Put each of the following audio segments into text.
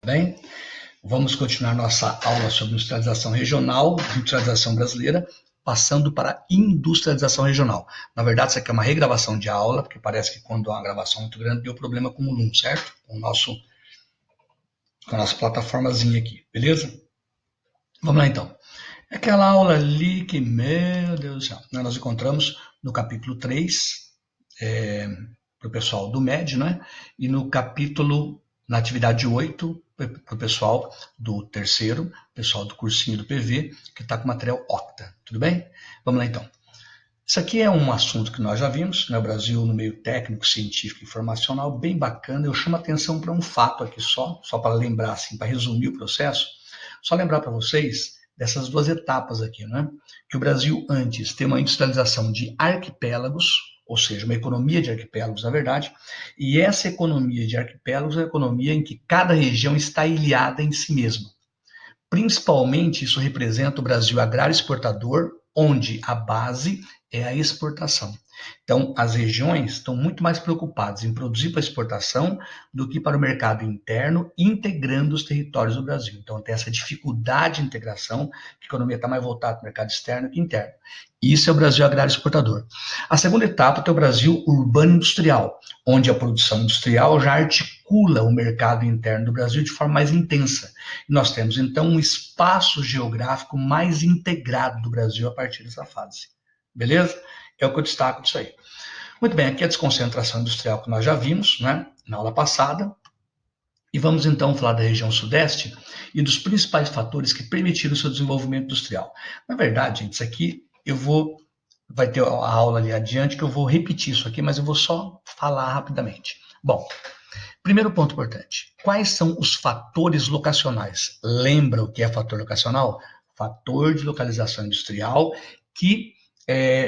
Bem, vamos continuar nossa aula sobre industrialização regional, industrialização brasileira, passando para a industrialização regional. Na verdade, isso aqui é uma regravação de aula, porque parece que quando há uma gravação muito grande deu problema com o Loom, certo? Com a nossa plataformazinha aqui, beleza? Vamos lá então. Aquela aula ali que, meu Deus do céu, nós encontramos no capítulo 3, para o pessoal do MED, né? E no capítulo, na atividade 8, para o pessoal do terceiro, pessoal do cursinho do PV, que está com material Octa. Tudo bem? Vamos lá então. Isso aqui é um assunto que nós já vimos, né? O Brasil no meio técnico, científico e informacional, bem bacana. Eu chamo a atenção para um fato aqui só para lembrar, assim, para resumir o processo, só lembrar para vocês dessas duas etapas aqui, né? Que o Brasil antes tem uma industrialização de arquipélagos, ou seja, uma economia de arquipélagos, na verdade, e essa economia de arquipélagos é a economia em que cada região está ilhada em si mesma. Principalmente, isso representa o Brasil agrário exportador, onde a base é a exportação. Então, as regiões estão muito mais preocupadas em produzir para exportação do que para o mercado interno, integrando os territórios do Brasil. Então, tem essa dificuldade de integração, que a economia está mais voltada para o mercado externo que interno. Isso é o Brasil agrário exportador. A segunda etapa é o Brasil urbano industrial, onde a produção industrial já articula o mercado interno do Brasil de forma mais intensa. E nós temos, então, um espaço geográfico mais integrado do Brasil a partir dessa fase. Beleza? É o que eu destaco disso aí. Muito bem, aqui é a desconcentração industrial que nós já vimos, né, na aula passada. E vamos então falar da região sudeste e dos principais fatores que permitiram o seu desenvolvimento industrial. Na verdade, gente, isso aqui vai ter a aula ali adiante que eu vou repetir isso aqui, mas eu vou só falar rapidamente. Bom, primeiro ponto importante. Quais são os fatores locacionais? Lembra o que é fator locacional? Fator de localização industrial que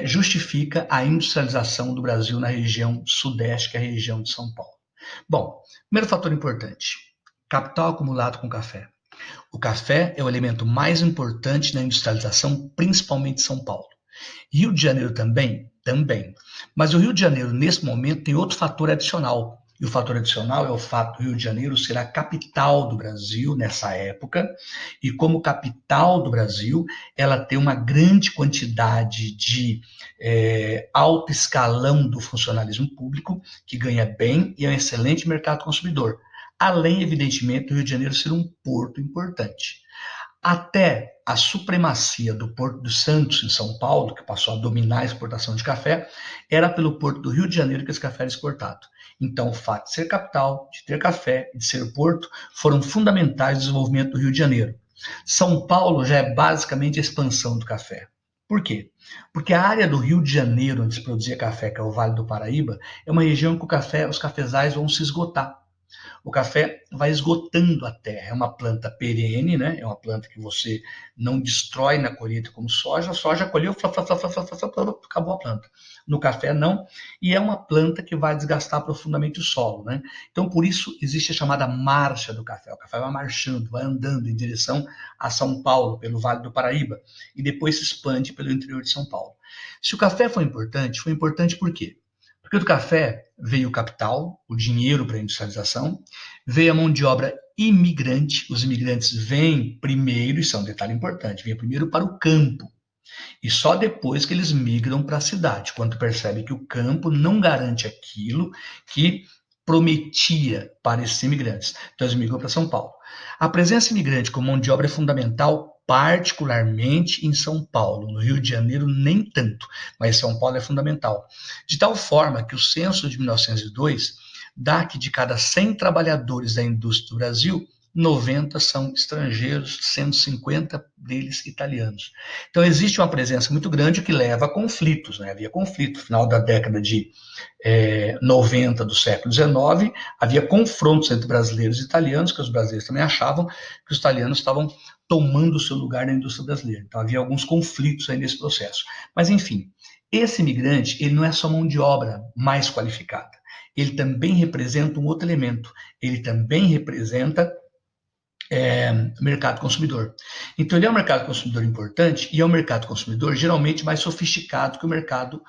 justifica a industrialização do Brasil na região sudeste, que é a região de São Paulo. Bom, primeiro fator importante: capital acumulado com café. O café é o elemento mais importante na industrialização, principalmente em São Paulo. Rio de Janeiro também? Também. Mas o Rio de Janeiro, nesse momento, tem outro fator adicional. E o fator adicional é o fato do Rio de Janeiro ser a capital do Brasil nessa época, e como capital do Brasil, ela tem uma grande quantidade de alto escalão do funcionalismo público, que ganha bem e é um excelente mercado consumidor. Além, evidentemente, do Rio de Janeiro ser um porto importante. Até a supremacia do Porto de Santos, em São Paulo, que passou a dominar a exportação de café, era pelo Porto do Rio de Janeiro que esse café era exportado. Então, o fato de ser capital, de ter café e de ser porto foram fundamentais no desenvolvimento do Rio de Janeiro. São Paulo já é basicamente a expansão do café. Por quê? Porque a área do Rio de Janeiro, onde se produzia café, que é o Vale do Paraíba, é uma região que os cafezais vão se esgotar. O café vai esgotando a terra. É uma planta perene, né? É uma planta que você não destrói na colheita como soja. A soja colheu, acabou a planta. No café, não. E é uma planta que vai desgastar profundamente o solo, né? Então, por isso, existe a chamada marcha do café. O café vai marchando, vai andando em direção a São Paulo, pelo Vale do Paraíba, e depois se expande pelo interior de São Paulo. Se o café foi importante por quê? Porque do café veio o capital, o dinheiro para a industrialização, veio a mão de obra imigrante, os imigrantes vêm primeiro, isso é um detalhe importante, vêm primeiro para o campo, e só depois que eles migram para a cidade, quando percebe que o campo não garante aquilo que prometia para esses imigrantes. Então eles migram para São Paulo. A presença imigrante como mão de obra é fundamental, particularmente em São Paulo. No Rio de Janeiro, nem tanto, mas São Paulo é fundamental. De tal forma que o censo de 1902 dá que de cada 100 trabalhadores da indústria do Brasil, 90 são estrangeiros, sendo 50 deles italianos. Então existe uma presença muito grande que leva a conflitos, né? Havia conflito no final da década de 90 do século XIX, havia confrontos entre brasileiros e italianos, que os brasileiros também achavam que os italianos estavam tomando o seu lugar na indústria brasileira. Então havia alguns conflitos aí nesse processo. Mas enfim, esse imigrante, ele não é só mão de obra mais qualificada, ele também representa um outro elemento, ele também representa mercado consumidor. Então ele é um mercado consumidor importante e é um mercado consumidor geralmente mais sofisticado que o mercado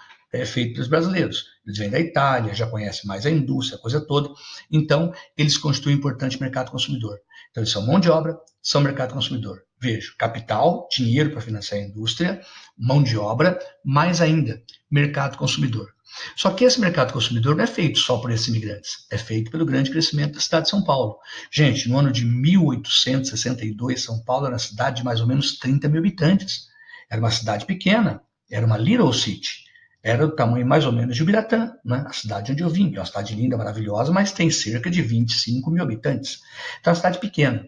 feito pelos brasileiros. Eles vêm da Itália, já conhecem mais a indústria, a coisa toda. Então, eles constituem um importante mercado consumidor. Então, eles são mão de obra, são mercado consumidor. Vejo, capital, dinheiro para financiar a indústria, mão de obra, mais ainda, mercado consumidor. Só que esse mercado consumidor não é feito só por esses imigrantes, é feito pelo grande crescimento da cidade de São Paulo. Gente, no ano de 1862, São Paulo era uma cidade de mais ou menos 30 mil habitantes. Era uma cidade pequena, era uma little city. Era do tamanho mais ou menos de Ubiratã, né? A cidade onde eu vim, que é uma cidade linda, maravilhosa, mas tem cerca de 25 mil habitantes. Então é uma cidade pequena.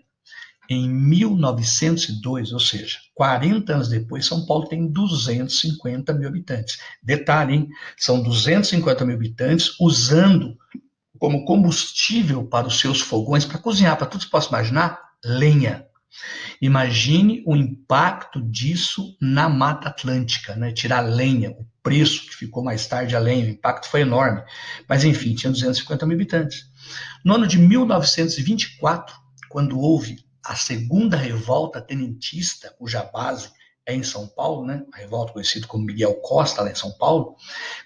Em 1902, ou seja, 40 anos depois, São Paulo tem 250 mil habitantes. Detalhe, hein? São 250 mil habitantes usando como combustível para os seus fogões, para cozinhar, para tudo que você possa imaginar, lenha. Imagine o impacto disso na Mata Atlântica, né? Tirar lenha, o preço que ficou mais tarde a lenha, o impacto foi enorme. Mas enfim, tinha 250 mil habitantes. No ano de 1924, quando houve a segunda revolta tenentista, cuja base é em São Paulo, né? A revolta conhecida como Miguel Costa, lá em São Paulo.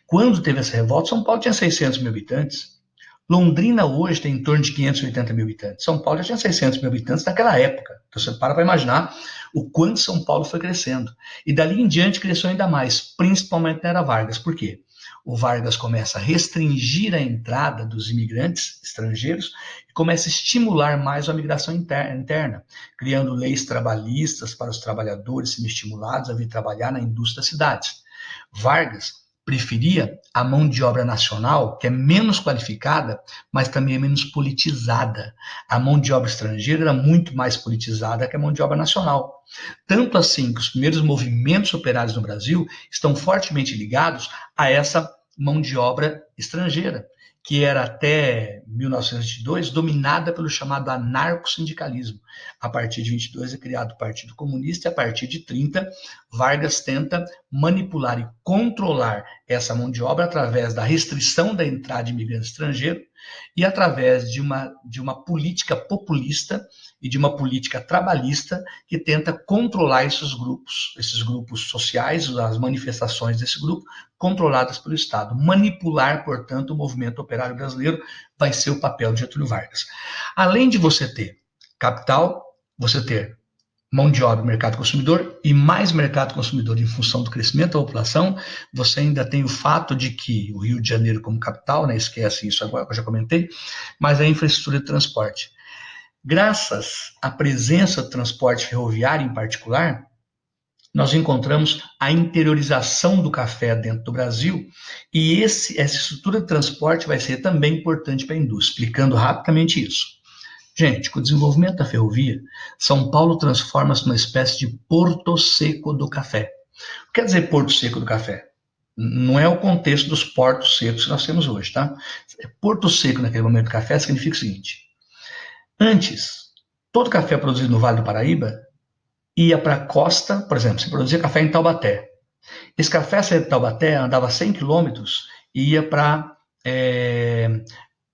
Quando teve essa revolta, São Paulo tinha 600 mil habitantes. Londrina hoje tem em torno de 580 mil habitantes. São Paulo já tinha 600 mil habitantes naquela época. Então você para imaginar o quanto São Paulo foi crescendo. E dali em diante cresceu ainda mais, principalmente na era Vargas. Por quê? O Vargas começa a restringir a entrada dos imigrantes estrangeiros e começa a estimular mais a migração interna, criando leis trabalhistas para os trabalhadores serem estimulados a vir trabalhar na indústria das cidades. Vargas preferia a mão de obra nacional, que é menos qualificada, mas também é menos politizada. A mão de obra estrangeira era muito mais politizada que a mão de obra nacional. Tanto assim que os primeiros movimentos operários no Brasil estão fortemente ligados a essa mão de obra estrangeira, que era até 1922 dominada pelo chamado anarcossindicalismo. A partir de 22 é criado o Partido Comunista e a partir de 30 Vargas tenta manipular e controlar essa mão de obra através da restrição da entrada de imigrantes estrangeiros e através de uma política populista e de uma política trabalhista que tenta controlar esses grupos sociais, as manifestações desse grupo, controladas pelo Estado. Manipular, portanto, o movimento operário brasileiro vai ser o papel de Getúlio Vargas. Além de você ter capital, você ter mão de obra, mercado consumidor, e mais mercado consumidor em função do crescimento da população, você ainda tem o fato de que o Rio de Janeiro como capital, né, esquece isso agora que eu já comentei, mas a infraestrutura de transporte. Graças à presença do transporte ferroviário em particular, nós encontramos a interiorização do café dentro do Brasil e essa estrutura de transporte vai ser também importante para a indústria, explicando rapidamente isso. Gente, com o desenvolvimento da ferrovia, São Paulo transforma-se numa espécie de Porto Seco do café. O que quer dizer Porto Seco do café? Não é o contexto dos portos secos que nós temos hoje, tá? Porto Seco naquele momento do café significa o seguinte: antes, todo café produzido no Vale do Paraíba ia para a costa, por exemplo, se produzia café em Taubaté. Esse café saía de Taubaté, andava 100 quilômetros e ia para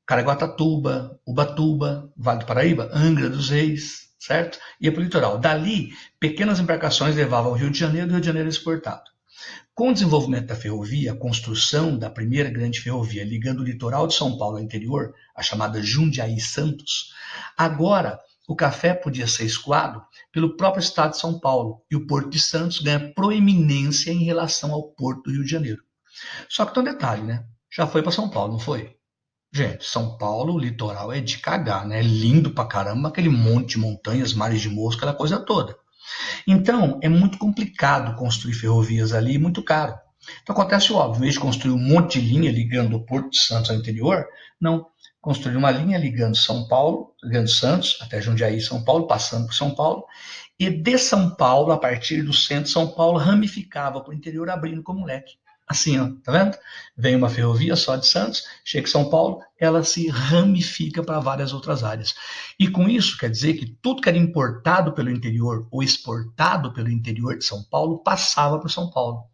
Caraguatatuba, Ubatuba, Vale do Paraíba, Angra dos Reis, certo? Ia para o litoral. Dali, pequenas embarcações levavam ao Rio de Janeiro e o Rio de Janeiro exportado. Com o desenvolvimento da ferrovia, a construção da primeira grande ferrovia ligando o litoral de São Paulo ao interior, a chamada Jundiaí-Santos, agora o café podia ser escoado pelo próprio estado de São Paulo e o Porto de Santos ganha proeminência em relação ao Porto do Rio de Janeiro. Só que tem um detalhe, né? Já foi para São Paulo, não foi? Gente, São Paulo, o litoral é de cagar, né? É lindo pra caramba, aquele monte de montanhas, mares de mosca, aquela coisa toda. Então, é muito complicado construir ferrovias ali, muito caro. Então acontece o óbvio, em vez de construir um monte de linha ligando o Porto de Santos ao interior, não, construir uma linha ligando São Paulo, ligando Santos, até Jundiaí, São Paulo, passando por São Paulo, e de São Paulo, a partir do centro de São Paulo, ramificava para o interior, abrindo como um leque. Assim, ó, tá vendo? Vem uma ferrovia só de Santos, chega em São Paulo, ela se ramifica para várias outras áreas. E com isso, quer dizer que tudo que era importado pelo interior ou exportado pelo interior de São Paulo passava para São Paulo.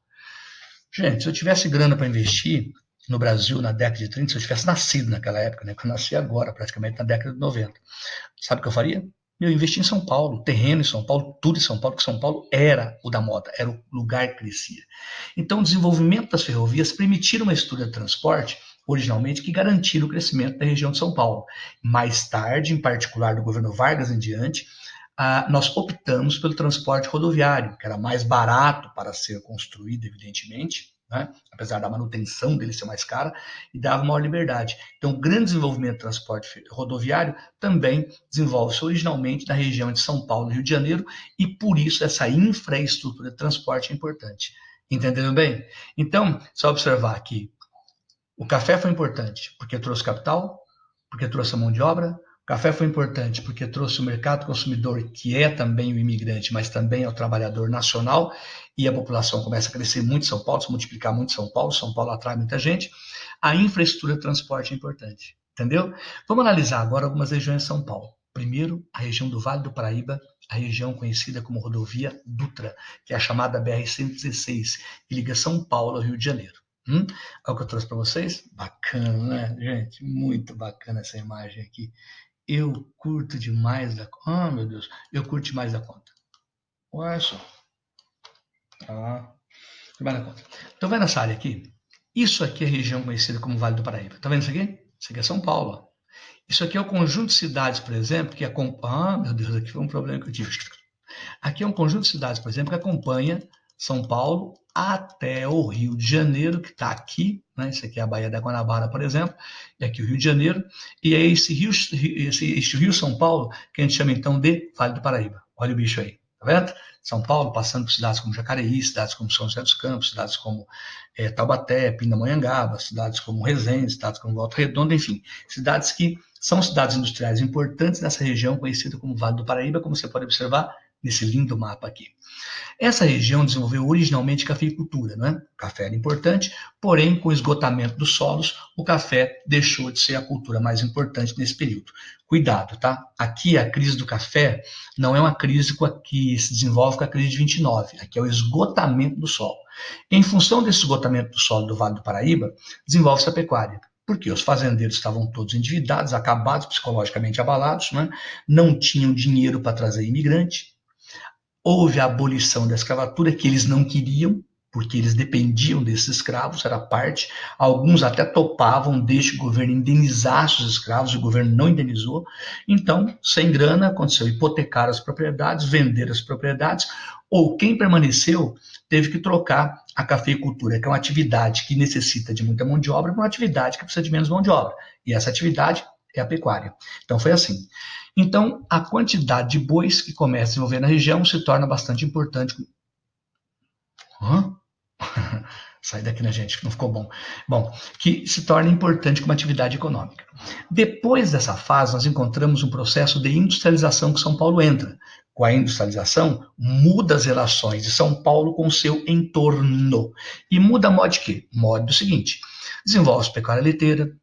Gente, se eu tivesse grana para investir no Brasil na década de 30, se eu tivesse nascido naquela época, né, que eu nasci agora, praticamente na década de 90, sabe o que eu faria? Eu investi em São Paulo, terreno em São Paulo, tudo em São Paulo, porque São Paulo era o da moda, era o lugar que crescia. Então, o desenvolvimento das ferrovias permitiram uma estrutura de transporte, originalmente, que garantia o crescimento da região de São Paulo. Mais tarde, em particular do governo Vargas em diante, nós optamos pelo transporte rodoviário, que era mais barato para ser construído, evidentemente, né? Apesar da manutenção dele ser mais cara, e dava maior liberdade. Então, o grande desenvolvimento do transporte rodoviário também desenvolve-se originalmente na região de São Paulo e Rio de Janeiro, e por isso essa infraestrutura de transporte é importante. Entenderam bem? Então, só observar que o café foi importante porque trouxe capital, porque trouxe a mão de obra. O café foi importante porque trouxe o mercado consumidor, que é também o imigrante, mas também é o trabalhador nacional, e a população começa a crescer muito em São Paulo, se multiplicar muito em São Paulo. São Paulo atrai muita gente. A infraestrutura de transporte é importante, entendeu? Vamos analisar agora algumas regiões de São Paulo. Primeiro, a região do Vale do Paraíba, a região conhecida como Rodovia Dutra, que é a chamada BR-116, que liga São Paulo ao Rio de Janeiro. É o que eu trouxe para vocês? Bacana, né, gente? Muito bacana essa imagem aqui. Eu curto demais da conta. Ah, meu Deus, eu curto demais da conta. Olha só. Demais da conta. Então, vendo essa área aqui? Isso aqui é a região conhecida como Vale do Paraíba. Tá vendo isso aqui? Isso aqui é São Paulo. Isso aqui é o conjunto de cidades, por exemplo, que acompanha. Ah, meu Deus, aqui foi um problema que eu tive. Aqui é um conjunto de cidades, por exemplo, que acompanha São Paulo até o Rio de Janeiro, que está aqui, né? Isso aqui é a Baía da Guanabara, por exemplo, e aqui o Rio de Janeiro, e é esse Rio São Paulo que a gente chama então de Vale do Paraíba. Olha o bicho aí, tá vendo? São Paulo, passando por cidades como Jacareí, cidades como São José dos Campos, cidades como Taubaté, Pindamonhangaba, cidades como Resende, cidades como Volta Redonda, enfim, cidades que são cidades industriais importantes nessa região conhecida como Vale do Paraíba, como você pode observar nesse lindo mapa aqui. Essa região desenvolveu originalmente cafeicultura, né? O café era importante, porém, com o esgotamento dos solos, o café deixou de ser a cultura mais importante nesse período. Cuidado, tá? Aqui a crise do café não é uma crise que se desenvolve com a crise de 29, aqui é o esgotamento do solo. Em função desse esgotamento do solo do Vale do Paraíba, desenvolve-se a pecuária. Porque os fazendeiros estavam todos endividados, acabados, psicologicamente abalados, né? Não tinham dinheiro para trazer imigrante. Houve a abolição da escravatura, que eles não queriam, porque eles dependiam desses escravos, era parte. Alguns até topavam desde que o governo indenizasse os escravos, o governo não indenizou. Então, sem grana, aconteceu hipotecar as propriedades, vender as propriedades, ou quem permaneceu teve que trocar a cafeicultura, que é uma atividade que necessita de muita mão de obra, por uma atividade que precisa de menos mão de obra. E essa atividade é a pecuária. Então, foi assim. Então, a quantidade de bois que começa a desenvolver na região se torna bastante importante. Hã? Sai daqui, né, gente, que não ficou bom. Bom, que se torna importante como atividade econômica. Depois dessa fase, nós encontramos um processo de industrialização que São Paulo entra. Com a industrialização, muda as relações de São Paulo com o seu entorno. E muda a modo de quê? Modo do seguinte, desenvolve-se pecuária leiteira,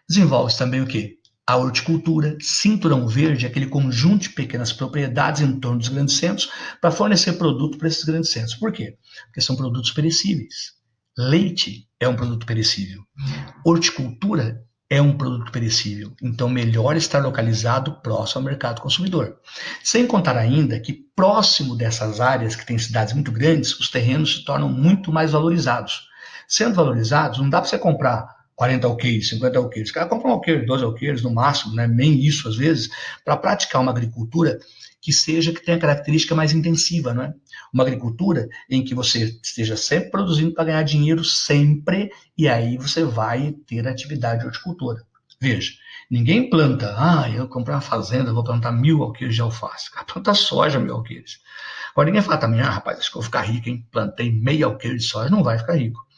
desenvolve-se também o quê? A horticultura, cinturão verde, aquele conjunto de pequenas propriedades em torno dos grandes centros para fornecer produto para esses grandes centros. Por quê? Porque são produtos perecíveis. Leite é um produto perecível. Horticultura é um produto perecível. Então, melhor estar localizado próximo ao mercado consumidor. Sem contar ainda que próximo dessas áreas, que tem cidades muito grandes, os terrenos se tornam muito mais valorizados. Sendo valorizados, não dá para você comprar 40 alqueires, 50 alqueires. O cara compra um alqueire, 12 alqueires no máximo, né? Nem isso às vezes, para praticar uma agricultura que tenha característica mais intensiva, não é? Uma agricultura em que você esteja sempre produzindo para ganhar dinheiro, sempre, e aí você vai ter atividade de horticultura. Veja, ninguém planta, eu comprei uma fazenda, vou plantar 1.000 alqueires de alface. O cara planta soja, 1.000 alqueires. Agora ninguém fala também, rapaz, acho que eu vou ficar rico, hein? Plantei meio alqueire de soja, não vai ficar rico.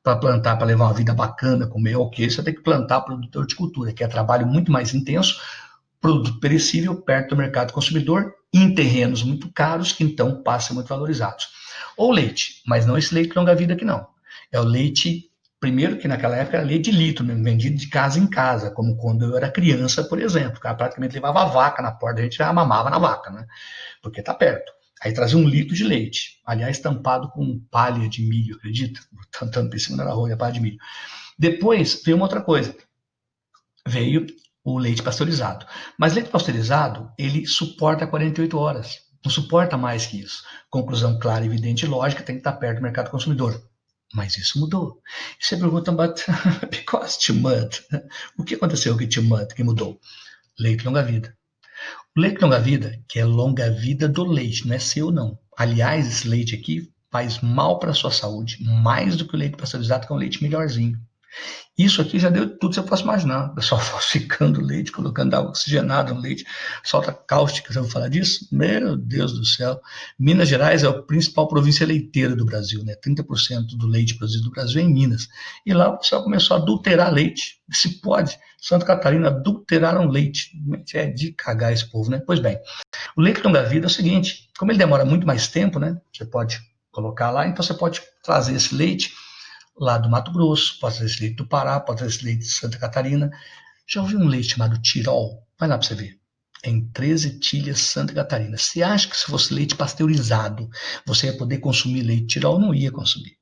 Para plantar, para levar uma vida bacana, comer alqueire, você tem que plantar produto de horticultura, que é trabalho muito mais intenso, produto perecível perto do mercado consumidor, em terrenos muito caros, que então passam a ser muito valorizados. Ou leite, mas não esse leite longa-vida aqui não. É o leite, primeiro que naquela época era leite de litro, vendido de casa em casa, como quando eu era criança, por exemplo. O cara praticamente levava a vaca na porta, a gente já mamava na vaca, né? Porque está perto. Aí trazia 1 litro de leite, aliás, tampado com palha de milho, acredita? Tampando por cima da rolha, palha de milho. Depois veio uma outra coisa. Veio o leite pasteurizado. Mas leite pasteurizado, ele suporta 48 horas. Não suporta mais que isso. Conclusão clara, evidente e lógica, tem que estar perto do mercado consumidor. Mas isso mudou. E você pergunta, but because too much? O que aconteceu que too much, que mudou? Leite longa-vida. O leite longa-vida, que é longa-vida do leite, não é seu não. Aliás, esse leite aqui faz mal para a sua saúde, mais do que o leite pasteurizado, que é um leite melhorzinho. Isso aqui já deu tudo que você possa imaginar. O pessoal falsificando leite, colocando água oxigenada no leite, solta cáustica, você vai falar disso? Meu Deus do céu. Minas Gerais é a principal província leiteira do Brasil, né? 30% do leite produzido no Brasil é em Minas. E lá o pessoal começou a adulterar leite. Se pode. Santa Catarina adulteraram leite. É de cagar esse povo, né? Pois bem, o leite longa-vida é o seguinte, como ele demora muito mais tempo, né? Você pode colocar lá, então você pode trazer esse leite lá do Mato Grosso, pode ser esse leite do Pará, pode ser esse leite de Santa Catarina. Já ouviu um leite chamado Tirol? Vai lá para você ver. É em 13 Tilhas, Santa Catarina. Você acha que se fosse leite pasteurizado, você ia poder consumir leite Tirol? Não ia consumir.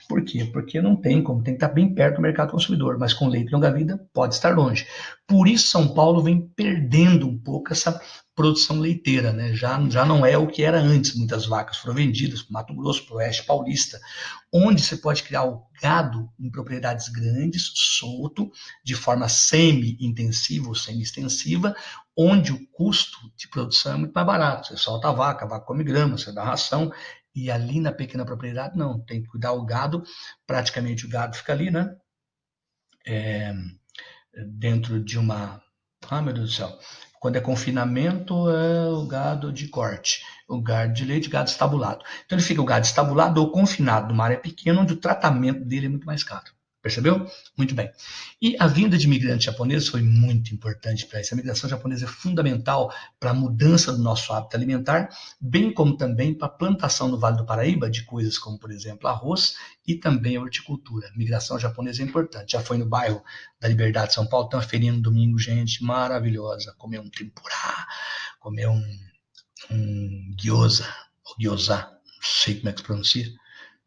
Por quê? Porque não tem como, tem que estar bem perto do mercado consumidor, mas com leite longa-vida pode estar longe. Por isso São Paulo vem perdendo um pouco essa produção leiteira, né? Já não é o que era antes. Muitas vacas foram vendidas para o Mato Grosso, para o Oeste Paulista, onde você pode criar o gado em propriedades grandes, solto, de forma semi-intensiva ou semi-extensiva, onde o custo de produção é muito mais barato. Você solta a vaca come grama, você dá ração, e ali na pequena propriedade, não, tem que cuidar o gado, praticamente o gado fica ali, né? Dentro de uma. Ah, meu Deus do céu. Quando é confinamento, é o gado de corte. O gado de leite, gado estabulado. Então ele fica o gado estabulado ou confinado numa área pequena, onde o tratamento dele é muito mais caro. Percebeu? Muito bem. E a vinda de imigrantes japoneses foi muito importante para isso. A migração japonesa é fundamental para a mudança do nosso hábito alimentar, bem como também para a plantação no Vale do Paraíba de coisas como, por exemplo, arroz e também a horticultura. A migração japonesa é importante. Já foi no bairro da Liberdade de São Paulo, tem uma feirinha no domingo, gente, maravilhosa. Comer um tempurá, comer um gyoza, ou gyoza, não sei como é que se pronuncia,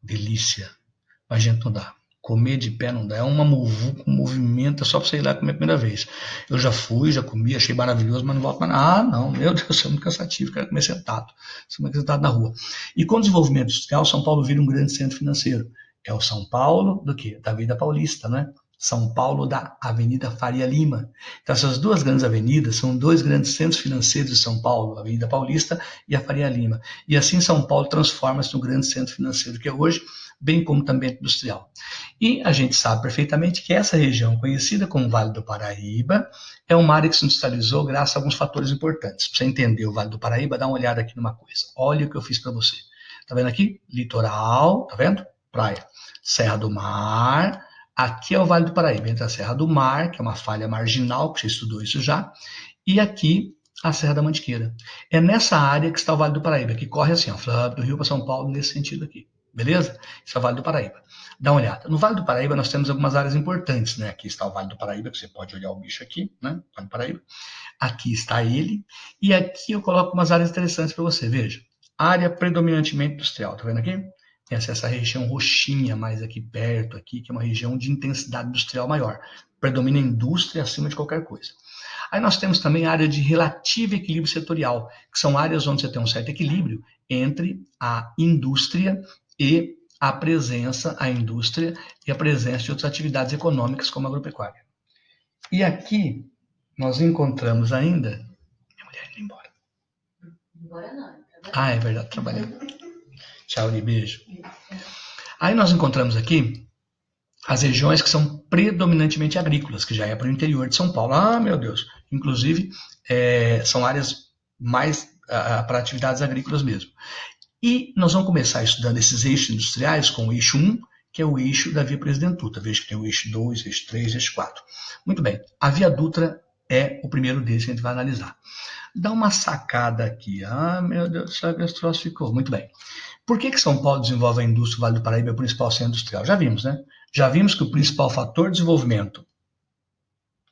delícia. Mas, gente, não dá. Comer de pé não dá. É uma muvuca, um movimento, é só para você ir lá comer a primeira vez. Eu já fui, já comi, achei maravilhoso, mas não volto mais. Ah, não, meu Deus, é muito cansativo, quero comer sentado. Comer sentado na rua. E com o desenvolvimento industrial, São Paulo vira um grande centro financeiro. É o São Paulo do quê? Da Vida Paulista, né? São Paulo da Avenida Faria Lima. Então, essas duas grandes avenidas são dois grandes centros financeiros de São Paulo, a Avenida Paulista e a Faria Lima. E assim São Paulo transforma-se num grande centro financeiro que é hoje, bem como também industrial. E a gente sabe perfeitamente que essa região, conhecida como Vale do Paraíba, é uma área que se industrializou graças a alguns fatores importantes. Para você entender o Vale do Paraíba, dá uma olhada aqui numa coisa. Olha o que eu fiz para você. Tá vendo aqui? Litoral, tá vendo? Praia. Serra do Mar. Aqui é o Vale do Paraíba, entre a Serra do Mar, que é uma falha marginal, que você estudou isso já, e aqui a Serra da Mantiqueira. É nessa área que está o Vale do Paraíba, que corre assim, ó, do Rio para São Paulo, nesse sentido aqui. Beleza? Isso é o Vale do Paraíba. Dá uma olhada. No Vale do Paraíba nós temos algumas áreas importantes, né? Aqui está o Vale do Paraíba, que você pode olhar o bicho aqui, né? Vale do Paraíba. Aqui está ele. E aqui eu coloco umas áreas interessantes para você. Veja. Área predominantemente industrial. Tá vendo aqui? Essa região roxinha mais aqui perto, aqui, que é uma região de intensidade industrial maior. Predomina a indústria acima de qualquer coisa. Aí nós temos também a área de relativo equilíbrio setorial, que são áreas onde você tem um certo equilíbrio entre a indústria e a indústria e a presença de outras atividades econômicas como a agropecuária. E aqui nós encontramos ainda. Minha mulher indo embora. Embora não. Ah, é verdade, trabalhando. Tchau, e beijo. Aí nós encontramos aqui as regiões que são predominantemente agrícolas, que já é para o interior de São Paulo. Ah, meu Deus! Inclusive, são áreas mais para atividades agrícolas mesmo. E nós vamos começar estudando esses eixos industriais com o eixo 1, que é o eixo da Via Presidente Dutra. Veja que tem o eixo 2, eixo 3, eixo 4. Muito bem, a Via Dutra é o primeiro deles que a gente vai analisar. Dá uma sacada aqui. Ah, meu Deus do céu, que esse troço ficou. Muito bem. Por que São Paulo desenvolve a indústria? O Vale do Paraíba é o principal centro industrial? Já vimos, né? Já vimos que o principal fator de desenvolvimento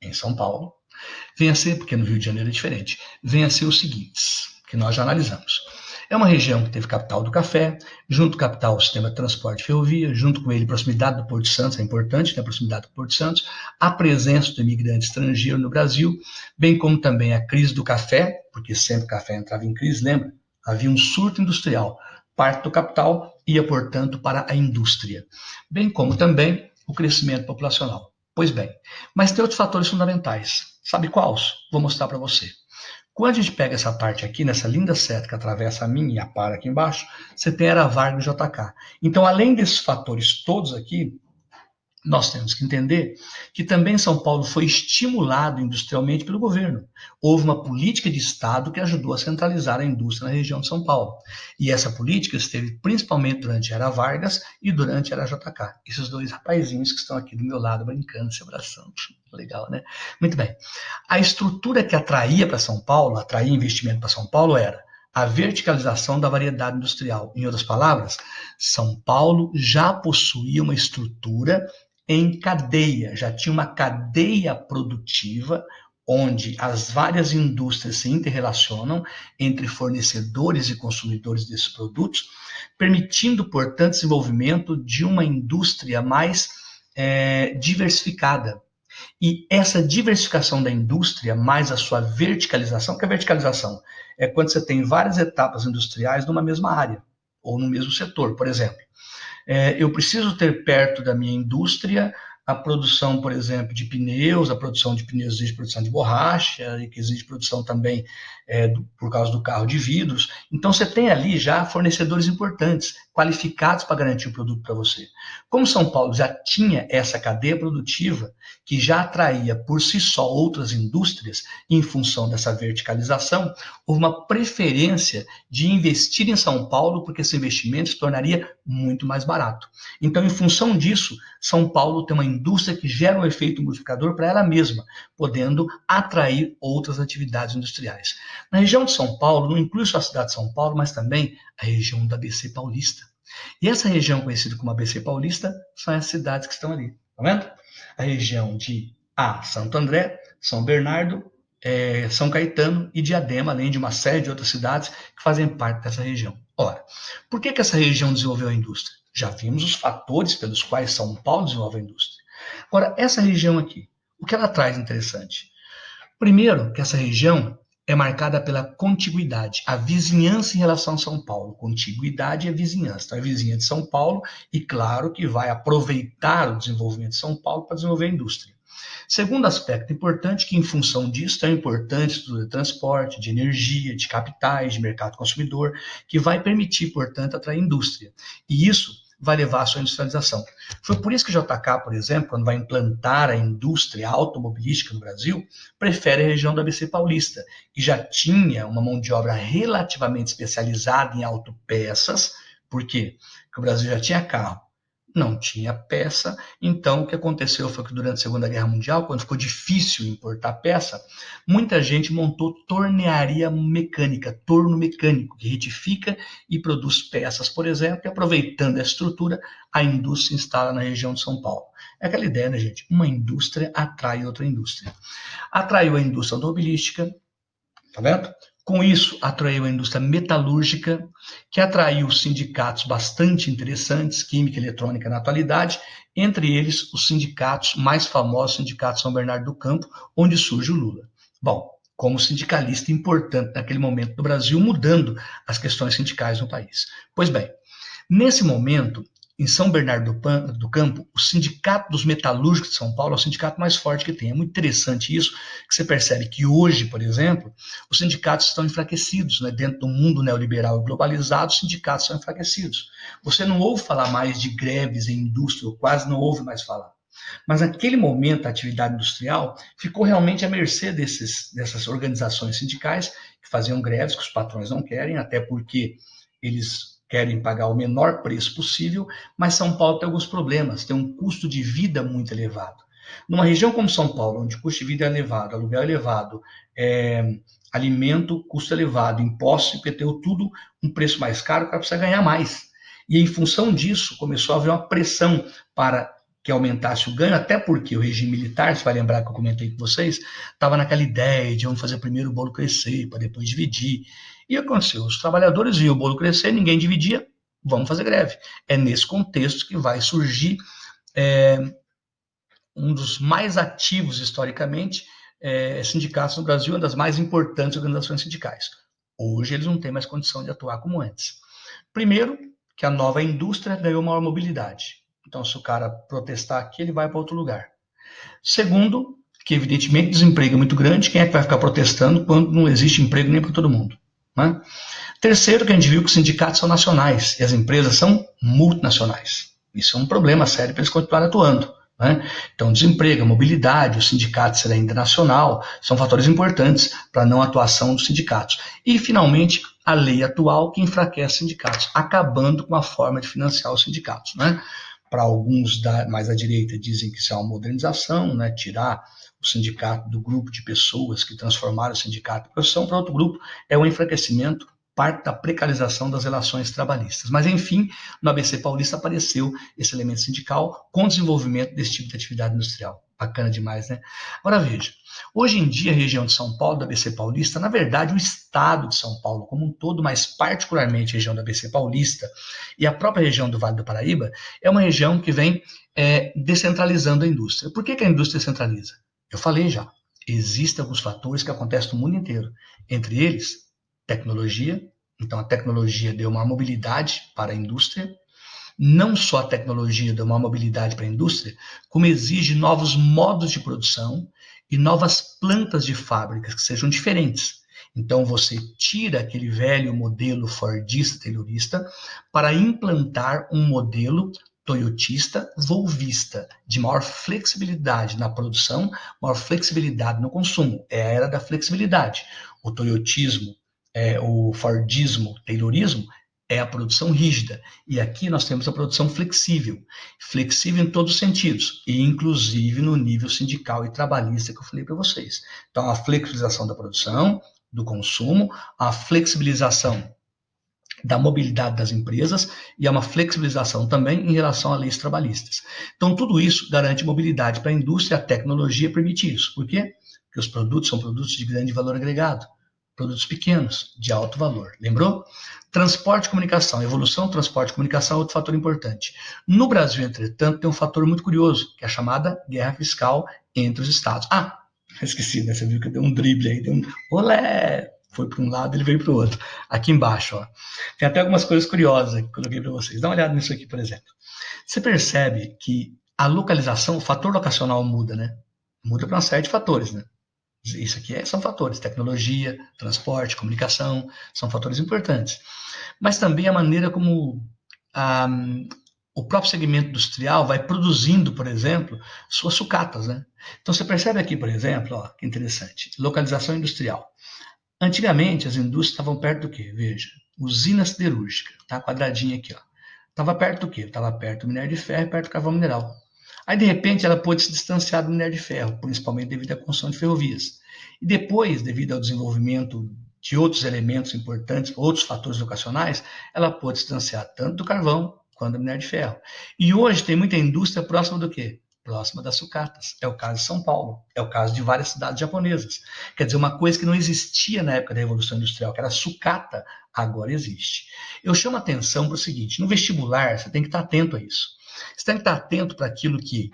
em São Paulo vem a ser, porque no Rio de Janeiro é diferente, vem a ser os seguintes, que nós já analisamos. É uma região que teve capital do café, junto capital o sistema de transporte e ferrovia, junto com ele proximidade do Porto Santos, é importante, né, a proximidade do Porto Santos, a presença do imigrante estrangeiro no Brasil, bem como também a crise do café, porque sempre o café entrava em crise, lembra? Havia um surto industrial. Parte do capital ia, portanto, para a indústria, bem como também o crescimento populacional. Pois bem, mas tem outros fatores fundamentais. Sabe quais? Vou mostrar para você. Quando a gente pega essa parte aqui, nessa linda seta que atravessa a minha e a para aqui embaixo, você tem Era Vargas e JK. Então, além desses fatores todos aqui, nós temos que entender que também São Paulo foi estimulado industrialmente pelo governo. Houve uma política de Estado que ajudou a centralizar a indústria na região de São Paulo. E essa política esteve principalmente durante a Era Vargas e durante a Era JK. Esses dois rapazinhos que estão aqui do meu lado brincando, se abraçando. Legal, né? Muito bem. A estrutura que atraía para São Paulo, atraía investimento para São Paulo era a verticalização da variedade industrial. Em outras palavras, São Paulo já possuía uma estrutura em cadeia, já tinha uma cadeia produtiva onde as várias indústrias se interrelacionam entre fornecedores e consumidores desses produtos, permitindo, portanto, o desenvolvimento de uma indústria mais diversificada. E essa diversificação da indústria, mais a sua verticalização, que é a verticalização? É quando você tem várias etapas industriais numa mesma área, ou no mesmo setor, por exemplo. Eu preciso ter perto da minha indústria a produção, por exemplo, de pneus, a produção de pneus exige produção de borracha, e que exige produção também por causa do carro de vidros. Então, você tem ali já fornecedores importantes, qualificados para garantir o produto para você. Como São Paulo já tinha essa cadeia produtiva, que já atraía por si só outras indústrias, em função dessa verticalização, houve uma preferência de investir em São Paulo, porque esse investimento se tornaria muito mais barato. Então, em função disso, São Paulo tem uma indústria que gera um efeito multiplicador para ela mesma, podendo atrair outras atividades industriais. Na região de São Paulo, não inclui só a cidade de São Paulo, mas também a região da ABC Paulista. E essa região conhecida como ABC Paulista são as cidades que estão ali, tá vendo? A região de Santo André, São Bernardo, São Caetano e Diadema, além de uma série de outras cidades que fazem parte dessa região. Ora, por que essa região desenvolveu a indústria? Já vimos os fatores pelos quais São Paulo desenvolve a indústria. Agora, essa região aqui, o que ela traz interessante? Primeiro, que essa região é marcada pela contiguidade, a vizinhança em relação a São Paulo. Contiguidade é vizinhança. Então, é vizinha de São Paulo e, claro, que vai aproveitar o desenvolvimento de São Paulo para desenvolver a indústria. Segundo aspecto importante, que em função disso é importante estrutura de transporte, de energia, de capitais, de mercado consumidor, que vai permitir, portanto, atrair indústria. E isso vai levar à sua industrialização. Foi por isso que JK, por exemplo, quando vai implantar a indústria automobilística no Brasil, prefere a região do ABC Paulista, que já tinha uma mão de obra relativamente especializada em autopeças. Por quê? Porque o Brasil já tinha carro, não tinha peça. Então, o que aconteceu foi que durante a Segunda Guerra Mundial, quando ficou difícil importar peça, muita gente montou tornearia mecânica, torno mecânico, que retifica e produz peças, por exemplo, e aproveitando a estrutura, a indústria se instala na região de São Paulo. É aquela ideia, né, gente? Uma indústria atrai outra indústria. Atraiu a indústria automobilística, tá vendo? Com isso, atraiu a indústria metalúrgica, que atraiu sindicatos bastante interessantes, química e eletrônica na atualidade, entre eles os sindicatos mais famosos, o Sindicato São Bernardo do Campo, onde surge o Lula. Bom, como sindicalista importante naquele momento do Brasil, mudando as questões sindicais no país. Pois bem, nesse momento, em São Bernardo do Campo, o Sindicato dos Metalúrgicos de São Paulo é o sindicato mais forte que tem. É muito interessante isso, que você percebe que hoje, por exemplo, os sindicatos estão enfraquecidos, né? Dentro do mundo neoliberal e globalizado, os sindicatos são enfraquecidos. Você não ouve falar mais de greves em indústria, ou quase não ouve mais falar. Mas naquele momento, a atividade industrial ficou realmente à mercê dessas organizações sindicais que faziam greves que os patrões não querem, até porque eles querem pagar o menor preço possível, mas São Paulo tem alguns problemas, tem um custo de vida muito elevado. Numa região como São Paulo, onde o custo de vida é elevado, aluguel é elevado, alimento, custo elevado, impostos, IPTU, tudo um preço mais caro, o cara precisa ganhar mais. E em função disso, começou a haver uma pressão para que aumentasse o ganho, até porque o regime militar, você vai lembrar que eu comentei com vocês, estava naquela ideia de vamos fazer primeiro o bolo crescer, para depois dividir. E aconteceu, os trabalhadores viam o bolo crescer, ninguém dividia, vamos fazer greve. É nesse contexto que vai surgir um dos mais ativos historicamente sindicatos no Brasil, uma das mais importantes organizações sindicais. Hoje eles não têm mais condição de atuar como antes. Primeiro, que a nova indústria ganhou maior mobilidade. Então, se o cara protestar aqui, ele vai para outro lugar. Segundo, que evidentemente o desemprego é muito grande, quem é que vai ficar protestando quando não existe emprego nem para todo mundo? Né? Terceiro, que a gente viu que os sindicatos são nacionais e as empresas são multinacionais. Isso é um problema sério para eles continuarem atuando. Né? Então, desemprego, a mobilidade, o sindicato ser ainda nacional, são fatores importantes para a não atuação dos sindicatos. E, finalmente, a lei atual que enfraquece os sindicatos, acabando com a forma de financiar os sindicatos. Né? Para alguns mais à direita dizem que isso é uma modernização, né? Tirar o sindicato do grupo de pessoas que transformaram o sindicato em profissão, para outro grupo é um enfraquecimento, parte da precarização das relações trabalhistas. Mas, enfim, no ABC Paulista apareceu esse elemento sindical com o desenvolvimento desse tipo de atividade industrial. Bacana demais, né? Agora veja, hoje em dia a região de São Paulo, do ABC Paulista, na verdade o estado de São Paulo como um todo, mas particularmente a região do ABC Paulista e a própria região do Vale do Paraíba, é uma região que vem descentralizando a indústria. Por que a indústria centraliza? Eu falei já, existem alguns fatores que acontecem no mundo inteiro, entre eles tecnologia. Então a tecnologia deu uma mobilidade para a indústria. Não só a tecnologia deu uma mobilidade para a indústria, como exige novos modos de produção e novas plantas de fábricas que sejam diferentes. Então você tira aquele velho modelo fordista, taylorista, para implantar um modelo toyotista, volvista, de maior flexibilidade na produção, maior flexibilidade no consumo. É a era da flexibilidade. O toyotismo, o fordismo, taylorismo, é a produção rígida. E aqui nós temos a produção flexível. Flexível em todos os sentidos, e inclusive no nível sindical e trabalhista que eu falei para vocês. Então, a flexibilização da produção, do consumo, a flexibilização da mobilidade das empresas e há uma flexibilização também em relação a leis trabalhistas. Então, tudo isso garante mobilidade para a indústria, a tecnologia permite isso. Por quê? Porque os produtos são produtos de grande valor agregado, produtos pequenos, de alto valor. Lembrou? Transporte e comunicação. Evolução, transporte e comunicação é outro fator importante. No Brasil, entretanto, tem um fator muito curioso, que é a chamada guerra fiscal entre os estados. Ah, esqueci, né? Você viu que deu um drible aí, deu um olé! Foi para um lado, ele veio para o outro. Aqui embaixo, ó. Tem até algumas coisas curiosas que eu coloquei para vocês. Dá uma olhada nisso aqui, por exemplo. Você percebe que a localização, o fator locacional muda, né? Muda para uma série de fatores, né? Isso aqui são fatores, tecnologia, transporte, comunicação, são fatores importantes. Mas também a maneira como a, o próprio segmento industrial vai produzindo, por exemplo, suas sucatas, né? Então você percebe aqui, por exemplo, ó, que interessante, localização industrial. Antigamente as indústrias estavam perto do quê? Veja, usina siderúrgica, tá quadradinha aqui, ó. Estava perto do quê? Estava perto do minério de ferro e perto do carvão mineral. Aí, de repente, ela pôde se distanciar do minério de ferro, principalmente devido à construção de ferrovias. E depois, devido ao desenvolvimento de outros elementos importantes, outros fatores locacionais, ela pôde se distanciar tanto do carvão quanto do minério de ferro. E hoje tem muita indústria próxima do quê? Próxima das sucatas. É o caso de São Paulo, é o caso de várias cidades japonesas. Quer dizer, uma coisa que não existia na época da Revolução Industrial, que era sucata, agora existe. Eu chamo a atenção para o seguinte, no vestibular você tem que estar atento a isso. Você tem que estar atento para aquilo que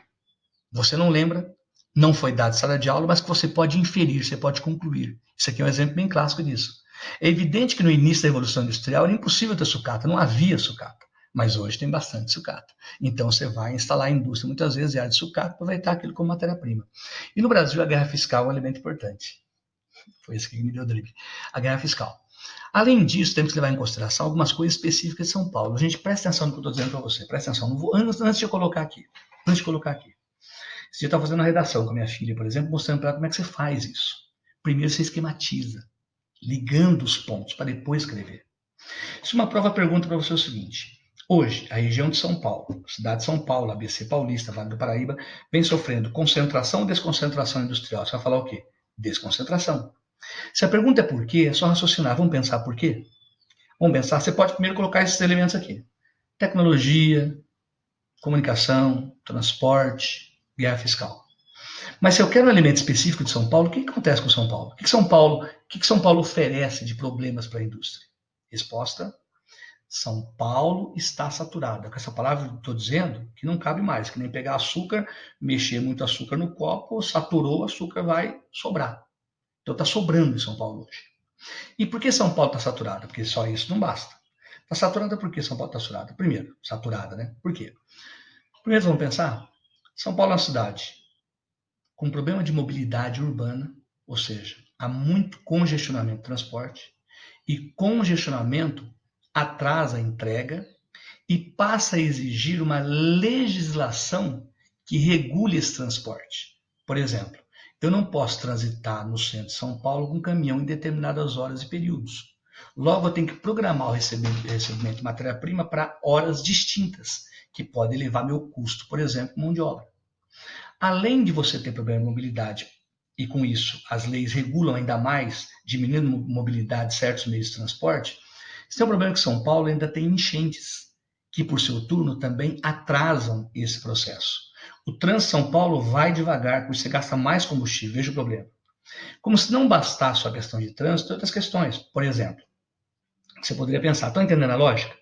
você não lembra, não foi dado em sala de aula, mas que você pode inferir, você pode concluir. Isso aqui é um exemplo bem clássico disso. É evidente que no início da Revolução Industrial era impossível ter sucata, não havia sucata. Mas hoje tem bastante sucata. Então você vai instalar a indústria muitas vezes em área de sucata, aproveitar aquilo como matéria-prima. E no Brasil a guerra fiscal é um elemento importante. Foi isso que me deu o drible. A guerra fiscal. Além disso, temos que levar em consideração algumas coisas específicas de São Paulo. Gente, presta atenção no que eu estou dizendo para você. Presta atenção. Não vou, antes de eu colocar aqui. Antes de colocar aqui. Você está fazendo uma redação com a minha filha, por exemplo, mostrando para ela como é que você faz isso. Primeiro você esquematiza, ligando os pontos para depois escrever. Se uma prova pergunta para você o seguinte: hoje, a região de São Paulo, cidade de São Paulo, ABC Paulista, Vale do Paraíba, vem sofrendo concentração ou desconcentração industrial. Você vai falar o quê? Desconcentração. Se a pergunta é por quê, é só raciocinar. Vamos pensar por quê? Vamos pensar. Você pode primeiro colocar esses elementos aqui: tecnologia, comunicação, transporte, guerra fiscal. Mas se eu quero um elemento específico de São Paulo, o que acontece com São Paulo? O que São Paulo oferece de problemas para a indústria? Resposta: São Paulo está saturada. Com essa palavra que estou dizendo, que não cabe mais, que nem pegar açúcar, mexer muito açúcar no copo, saturou, o açúcar vai sobrar. Então está sobrando em São Paulo hoje. E por que São Paulo está saturada? Porque só isso não basta. Está saturada por que São Paulo está saturada? Primeiro, saturada, né? Por quê? Primeiro vamos pensar, São Paulo é uma cidade com problema de mobilidade urbana, ou seja, há muito congestionamento de transporte, e congestionamento atrasa a entrega e passa a exigir uma legislação que regule esse transporte. Por exemplo, eu não posso transitar no centro de São Paulo com caminhão em determinadas horas e períodos. Logo, eu tenho que programar o recebimento de matéria-prima para horas distintas, que pode elevar meu custo, por exemplo, mão de obra. Além de você ter problema de mobilidade, e com isso as leis regulam ainda mais, diminuindo a mobilidade de certos meios de transporte, você tem um problema que São Paulo ainda tem enchentes, que por seu turno também atrasam esse processo. O trânsito de São Paulo vai devagar, porque você gasta mais combustível, veja o problema. Como se não bastasse a questão de trânsito, tem outras questões. Por exemplo, você poderia pensar, estão entendendo a lógica?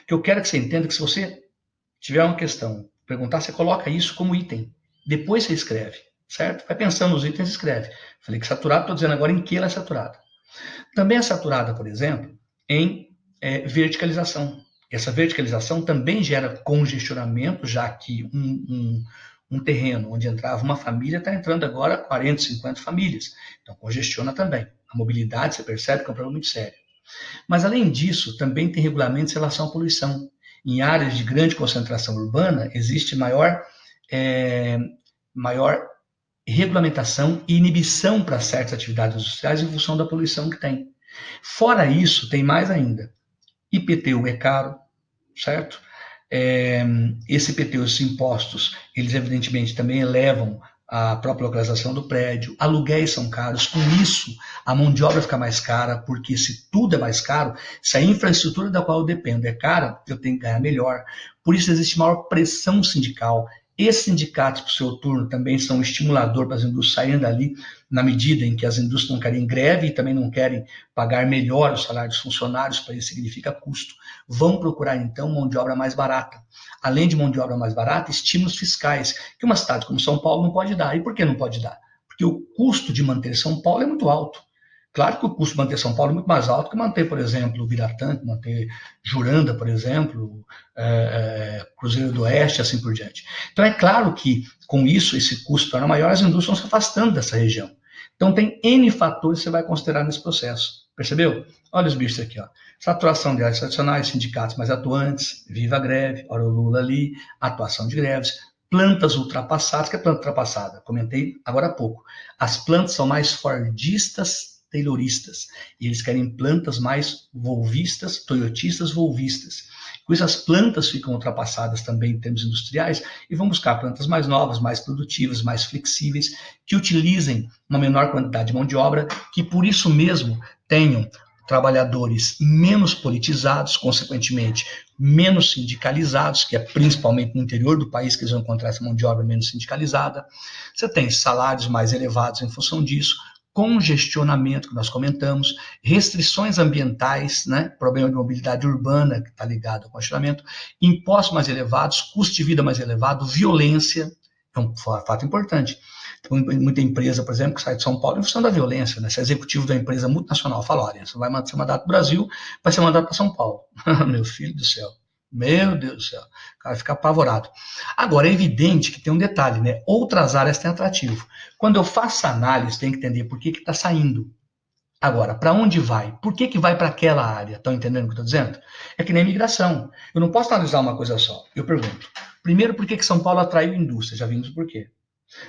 Que eu quero que você entenda que se você tiver uma questão, perguntar, você coloca isso como item. Depois você escreve, certo? Vai pensando nos itens e escreve. Falei que saturado, estou dizendo agora em que ela é saturada. Também é saturada, por exemplo, em verticalização. Essa verticalização também gera congestionamento, já que um terreno onde entrava uma família está entrando agora 40, 50 famílias. Então congestiona também. A mobilidade, você percebe que é um problema muito sério. Mas, além disso, também tem regulamentos em relação à poluição. Em áreas de grande concentração urbana, existe maior regulamentação e inibição para certas atividades industriais em função da poluição que tem. Fora isso, tem mais ainda. IPTU é caro, certo? Esse IPTU, esses impostos, eles evidentemente também elevam a própria localização do prédio, aluguéis são caros, com isso a mão de obra fica mais cara, porque se tudo é mais caro, se a infraestrutura da qual eu dependo é cara, eu tenho que ganhar melhor. Por isso existe maior pressão sindical. Esses sindicatos, por seu turno, também são um estimulador para as indústrias saírem dali, na medida em que as indústrias não querem greve e também não querem pagar melhor o salário dos funcionários, para isso significa custo. Vão procurar, então, mão de obra mais barata. Além de mão de obra mais barata, estímulos fiscais, que uma cidade como São Paulo não pode dar. E por que não pode dar? Porque o custo de manter São Paulo é muito alto. Claro que o custo de manter São Paulo é muito mais alto que manter, por exemplo, Biratã, manter Juranda, por exemplo, Cruzeiro do Oeste, assim por diante. Então é claro que, com isso, esse custo torna maior, as indústrias vão se afastando dessa região. Então tem N fatores que você vai considerar nesse processo. Percebeu? Olha os bichos aqui, ó. Saturação de áreas tradicionais, sindicatos mais atuantes, viva a greve, olha o Lula ali, atuação de greves, plantas ultrapassadas. O que é planta ultrapassada? Comentei agora há pouco. As plantas são mais fordistas, tayloristas, e eles querem plantas mais volvistas, toyotistas, volvistas. Com isso, as plantas ficam ultrapassadas também em termos industriais e vão buscar plantas mais novas, mais produtivas, mais flexíveis, que utilizem uma menor quantidade de mão de obra, que por isso mesmo tenham trabalhadores menos politizados, consequentemente menos sindicalizados, que é principalmente no interior do país que eles vão encontrar essa mão de obra menos sindicalizada. Você tem salários mais elevados em função disso, congestionamento, que nós comentamos, restrições ambientais, né? Problema de mobilidade urbana, que está ligado ao congestionamento, impostos mais elevados, custo de vida mais elevado, violência, é um fato importante. Tem muita empresa, por exemplo, que sai de São Paulo em função da violência, né? Se é executivo da empresa multinacional fala, olha, você vai ser mandado para o Brasil, vai ser mandado para São Paulo. Meu filho do céu. Meu Deus do céu, o cara fica apavorado. Agora, é evidente que tem um detalhe, né? Outras áreas têm atrativo. Quando eu faço análise, tem que entender por que está saindo. Agora, para onde vai? Por que vai para aquela área? Estão entendendo o que eu estou dizendo? É que nem imigração. Eu não posso analisar uma coisa só. Eu pergunto, primeiro, por que São Paulo atraiu indústria? Já vimos por quê.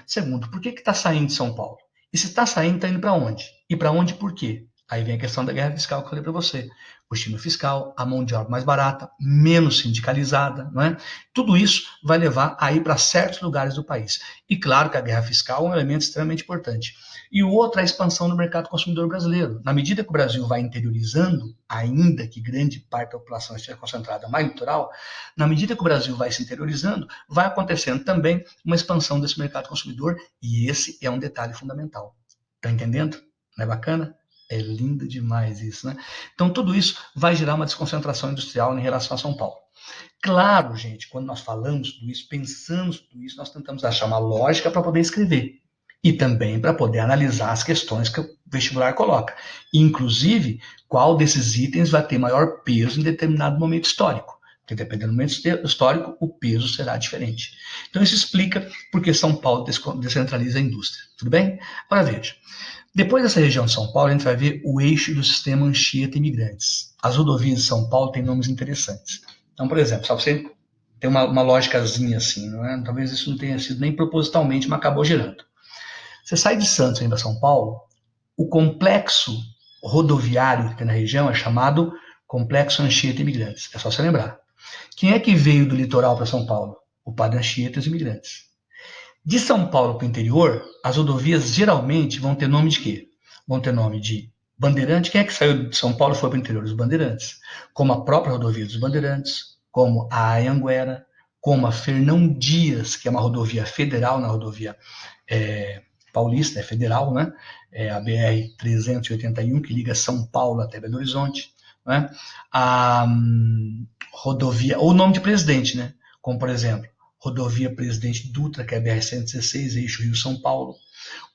Segundo, por que está saindo de São Paulo? E se está saindo, está indo para onde? E para onde por quê? Aí vem a questão da guerra fiscal que eu falei para você. O estímulo fiscal, a mão de obra mais barata, menos sindicalizada, não é? Tudo isso vai levar a ir para certos lugares do país. E claro que a guerra fiscal é um elemento extremamente importante. E o outro é a expansão do mercado consumidor brasileiro. Na medida que o Brasil vai interiorizando, ainda que grande parte da população esteja concentrada mais no litoral, na medida que o Brasil vai se interiorizando, vai acontecendo também uma expansão desse mercado consumidor, e esse é um detalhe fundamental. Está entendendo? Não é bacana? É lindo demais isso, né? Então, tudo isso vai gerar uma desconcentração industrial em relação a São Paulo. Claro, gente, quando nós falamos tudo isso, pensamos tudo isso, nós tentamos achar uma lógica para poder escrever. E também para poder analisar as questões que o vestibular coloca. Inclusive, qual desses itens vai ter maior peso em determinado momento histórico. Porque dependendo do momento histórico, o peso será diferente. Então, isso explica por que São Paulo descentraliza a indústria. Tudo bem? Agora veja. Depois dessa região de São Paulo, a gente vai ver o eixo do sistema Anchieta Imigrantes. As rodovias de São Paulo têm nomes interessantes. Então, por exemplo, só para você ter uma lógicazinha assim, não é? Talvez isso não tenha sido nem propositalmente, mas acabou gerando. Você sai de Santos e vem para São Paulo, o complexo rodoviário que tem na região é chamado Complexo Anchieta Imigrantes. É só você lembrar. Quem é que veio do litoral para São Paulo? O Padre Anchieta e os imigrantes. De São Paulo para o interior, as rodovias geralmente vão ter nome de quê? Vão ter nome de Bandeirante. Quem é que saiu de São Paulo e foi para o interior? Os Bandeirantes. Como a própria rodovia dos Bandeirantes, como a Anhanguera, como a Fernão Dias, que é uma rodovia federal, na rodovia paulista, é federal, né? É a BR-381, que liga São Paulo até Belo Horizonte. Né? A rodovia, ou nome de presidente, né? Como, por exemplo, rodovia Presidente Dutra, que é a BR-116, eixo Rio-São Paulo,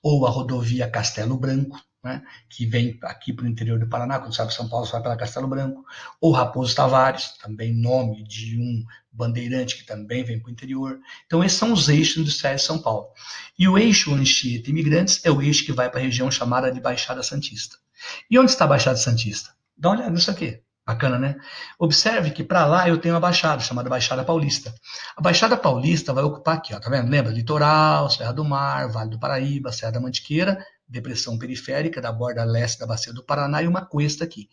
ou a rodovia Castelo Branco, né, que vem aqui para o interior do Paraná, quando sabe São Paulo, você vai pela Castelo Branco, ou Raposo Tavares, também nome de um bandeirante que também vem para o interior. Então, esses são os eixos industriais de São Paulo. E o eixo Anchieta Imigrantes é o eixo que vai para a região chamada de Baixada Santista. E onde está a Baixada Santista? Dá uma olhada nisso aqui. Bacana, né? Observe que para lá eu tenho uma baixada, chamada Baixada Paulista. A Baixada Paulista vai ocupar aqui, ó, tá vendo? Lembra? Litoral, Serra do Mar, Vale do Paraíba, Serra da Mantiqueira, depressão periférica da borda leste da Bacia do Paraná e uma cuesta aqui.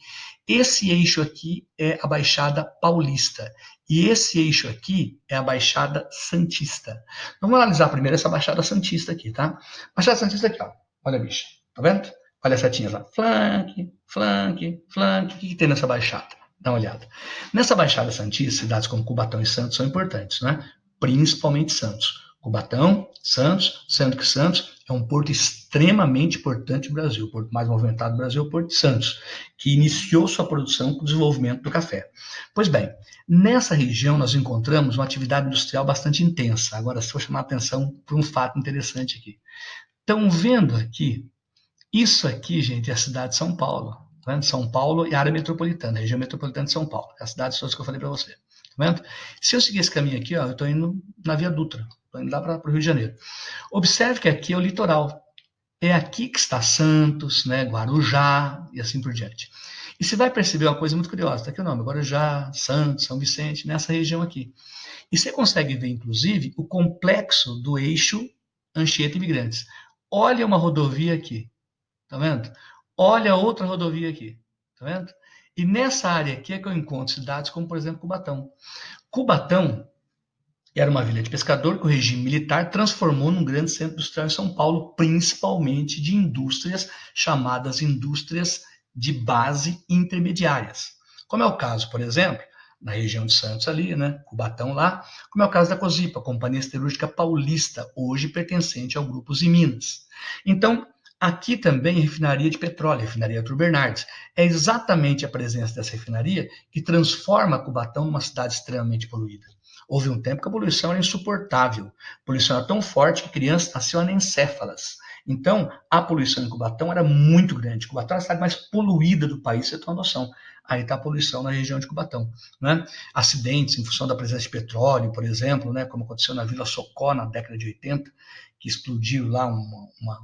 Esse eixo aqui é a Baixada Paulista. E esse eixo aqui é a Baixada Santista. Vamos analisar primeiro essa Baixada Santista aqui, tá? Baixada Santista aqui, ó. Olha, bicho. Tá vendo? Olha as setinhas lá. Flanque, flanque, flanque. O que tem nessa baixada? Dá uma olhada. Nessa Baixada Santista, cidades como Cubatão e Santos são importantes, né? Principalmente Santos. Cubatão, Santos, sendo que Santos é um porto extremamente importante do Brasil. O porto mais movimentado do Brasil é o Porto de Santos, que iniciou sua produção com o desenvolvimento do café. Pois bem, nessa região nós encontramos uma atividade industrial bastante intensa. Agora, se eu chamar a atenção para um fato interessante aqui. Estão vendo aqui? Isso aqui, gente, é a cidade de São Paulo. Tá vendo? São Paulo e a área metropolitana, a região metropolitana de São Paulo. É a cidade todas que eu falei para você. Tá vendo? Se eu seguir esse caminho aqui, ó, eu estou indo na Via Dutra. Estou indo lá para o Rio de Janeiro. Observe que aqui é o litoral. É aqui que está Santos, né, Guarujá e assim por diante. E você vai perceber uma coisa muito curiosa. Está aqui o nome, Guarujá, Santos, São Vicente, nessa região aqui. E você consegue ver, inclusive, o complexo do eixo Anchieta Imigrantes. Olha uma rodovia aqui. Tá vendo? Olha outra rodovia aqui. Tá vendo? E nessa área aqui é que eu encontro cidades como, por exemplo, Cubatão. Cubatão era uma vila de pescador que o regime militar transformou num grande centro industrial em São Paulo, principalmente de indústrias chamadas indústrias de base intermediárias. Como é o caso, por exemplo, na região de Santos ali, né, Cubatão lá, como é o caso da Cosipa, Companhia Siderúrgica Paulista, hoje pertencente ao Grupo Minas. Então, aqui também refinaria de petróleo, refinaria Arthur Bernardes. É exatamente a presença dessa refinaria que transforma Cubatão numa cidade extremamente poluída. Houve um tempo que a poluição era insuportável. A poluição era tão forte que crianças nasciam anencéfalas. Então, a poluição em Cubatão era muito grande. Cubatão é a cidade mais poluída do país, você tem uma noção. Aí está a poluição na região de Cubatão. Né? Acidentes em função da presença de petróleo, por exemplo, né? Como aconteceu na Vila Socó na década de 80, que explodiu lá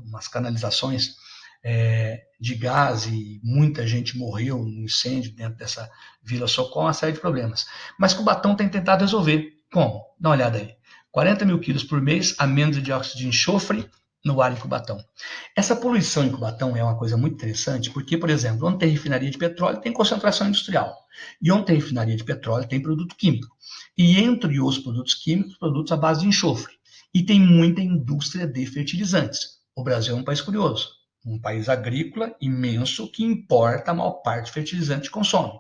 umas canalizações de gás e muita gente morreu no incêndio dentro dessa Vila Socó, uma série de problemas. Mas Cubatão tem tentado resolver. Como? Dá uma olhada aí. 40 mil quilos por mês a menos de dióxido de enxofre no ar em Cubatão. Essa poluição em Cubatão é uma coisa muito interessante, porque, por exemplo, onde tem refinaria de petróleo tem concentração industrial. E onde tem refinaria de petróleo tem produto químico. E entre os produtos químicos, produtos à base de enxofre. E tem muita indústria de fertilizantes. O Brasil é um país curioso. um país agrícola imenso que importa a maior parte do fertilizante que consome.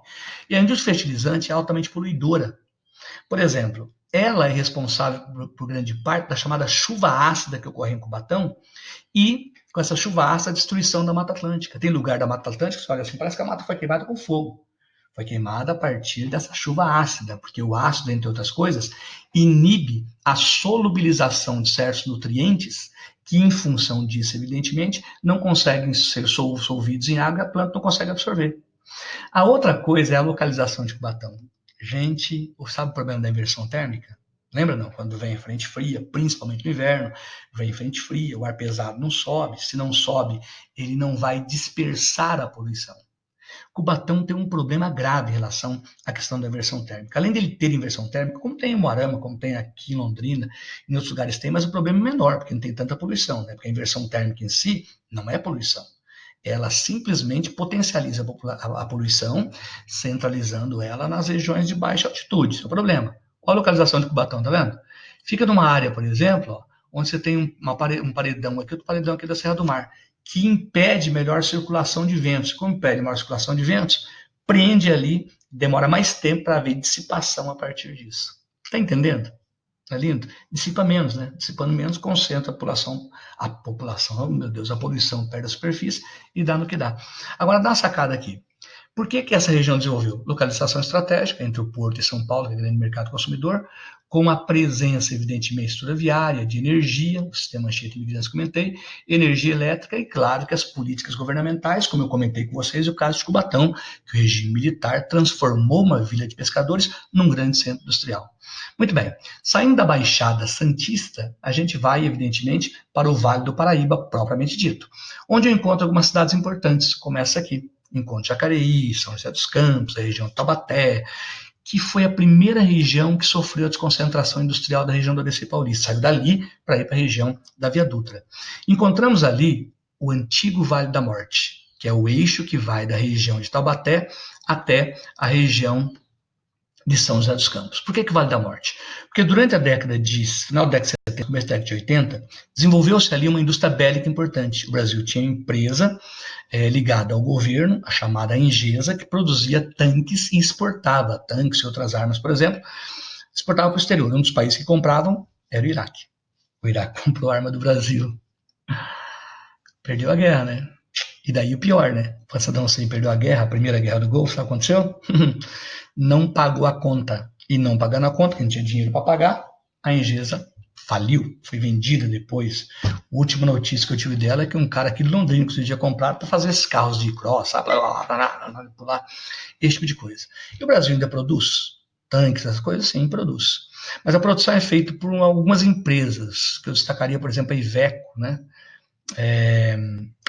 E a indústria fertilizante é altamente poluidora. Por exemplo, ela é responsável por grande parte da chamada chuva ácida que ocorre em Cubatão e, com essa chuva ácida, a destruição da Mata Atlântica. Tem lugar da Mata Atlântica que você olha assim, parece que a mata foi queimada com fogo. Foi queimada a partir dessa chuva ácida, porque o ácido, entre outras coisas, inibe a solubilização de certos nutrientes que, em função disso, evidentemente, não conseguem ser solvidos em água e a planta não consegue absorver. A outra coisa é a localização de Cubatão. Gente, sabe o problema da inversão térmica? Lembra não? Quando vem frente fria, principalmente no inverno, vem frente fria, o ar pesado não sobe. Se não sobe, ele não vai dispersar a poluição. Cubatão tem um problema grave em relação à questão da inversão térmica. Além dele ter inversão térmica, como tem em Moarama, como tem aqui em Londrina, em outros lugares tem, mas o problema é menor, porque não tem tanta poluição, né? Porque a inversão térmica em si não é poluição. Ela simplesmente potencializa a poluição, centralizando ela nas regiões de baixa altitude. Esse é o problema. Olha a localização de Cubatão, tá vendo? Fica numa área, por exemplo, ó, onde você tem um paredão aqui, outro paredão aqui da Serra do Mar, que impede melhor circulação de ventos. Como impede maior circulação de ventos, prende ali, demora mais tempo para haver dissipação a partir disso. Está entendendo? Não é lindo? Dissipa menos, né? Dissipando menos, concentra a população, oh, meu Deus, a poluição perde a superfície e dá no que dá. Agora, dá uma sacada aqui. Por que essa região desenvolveu? Localização estratégica entre o Porto e São Paulo, que é o grande mercado consumidor, com a presença, evidentemente, de estrutura viária, de energia, o sistema Anchieta e Vigilância, comentei, energia elétrica e, claro, que as políticas governamentais, como eu comentei com vocês, o caso de Cubatão, que o regime militar transformou uma vila de pescadores num grande centro industrial. Muito bem, saindo da Baixada Santista, a gente vai, evidentemente, para o Vale do Paraíba, propriamente dito, onde eu encontro algumas cidades importantes, começa aqui, encontro Jacareí, São José dos Campos, a região de Taubaté, que foi a primeira região que sofreu a desconcentração industrial da região do ABC Paulista. Saiu dali para ir para a região da Via Dutra. Encontramos ali o antigo Vale da Morte, que é o eixo que vai da região de Taubaté até a região de São José dos Campos. Por que Vale da Morte? Porque durante a final da década de 70, começo da década de 80, desenvolveu-se ali uma indústria bélica importante. O Brasil tinha uma empresa ligada ao governo, a chamada Engesa, que produzia tanques e exportava tanques e outras armas, por exemplo, exportava para o exterior. Um dos países que compravam era o Iraque. O Iraque comprou arma do Brasil. Perdeu a guerra, né? E daí o pior, né? O Saddam Hussein perdeu a guerra, a primeira guerra do Golfo, sabe o que aconteceu? Não pagou a conta. E não pagando a conta, porque não tinha dinheiro para pagar, a Engesa faliu, foi vendida depois. A última notícia que eu tive dela é que um cara aqui de Londrina que tinha comprado para fazer esses carros de cross, sabe? Esse tipo de coisa. E o Brasil ainda produz tanques, essas coisas? Sim, produz. Mas a produção é feita por algumas empresas, que eu destacaria, por exemplo, a Iveco, né?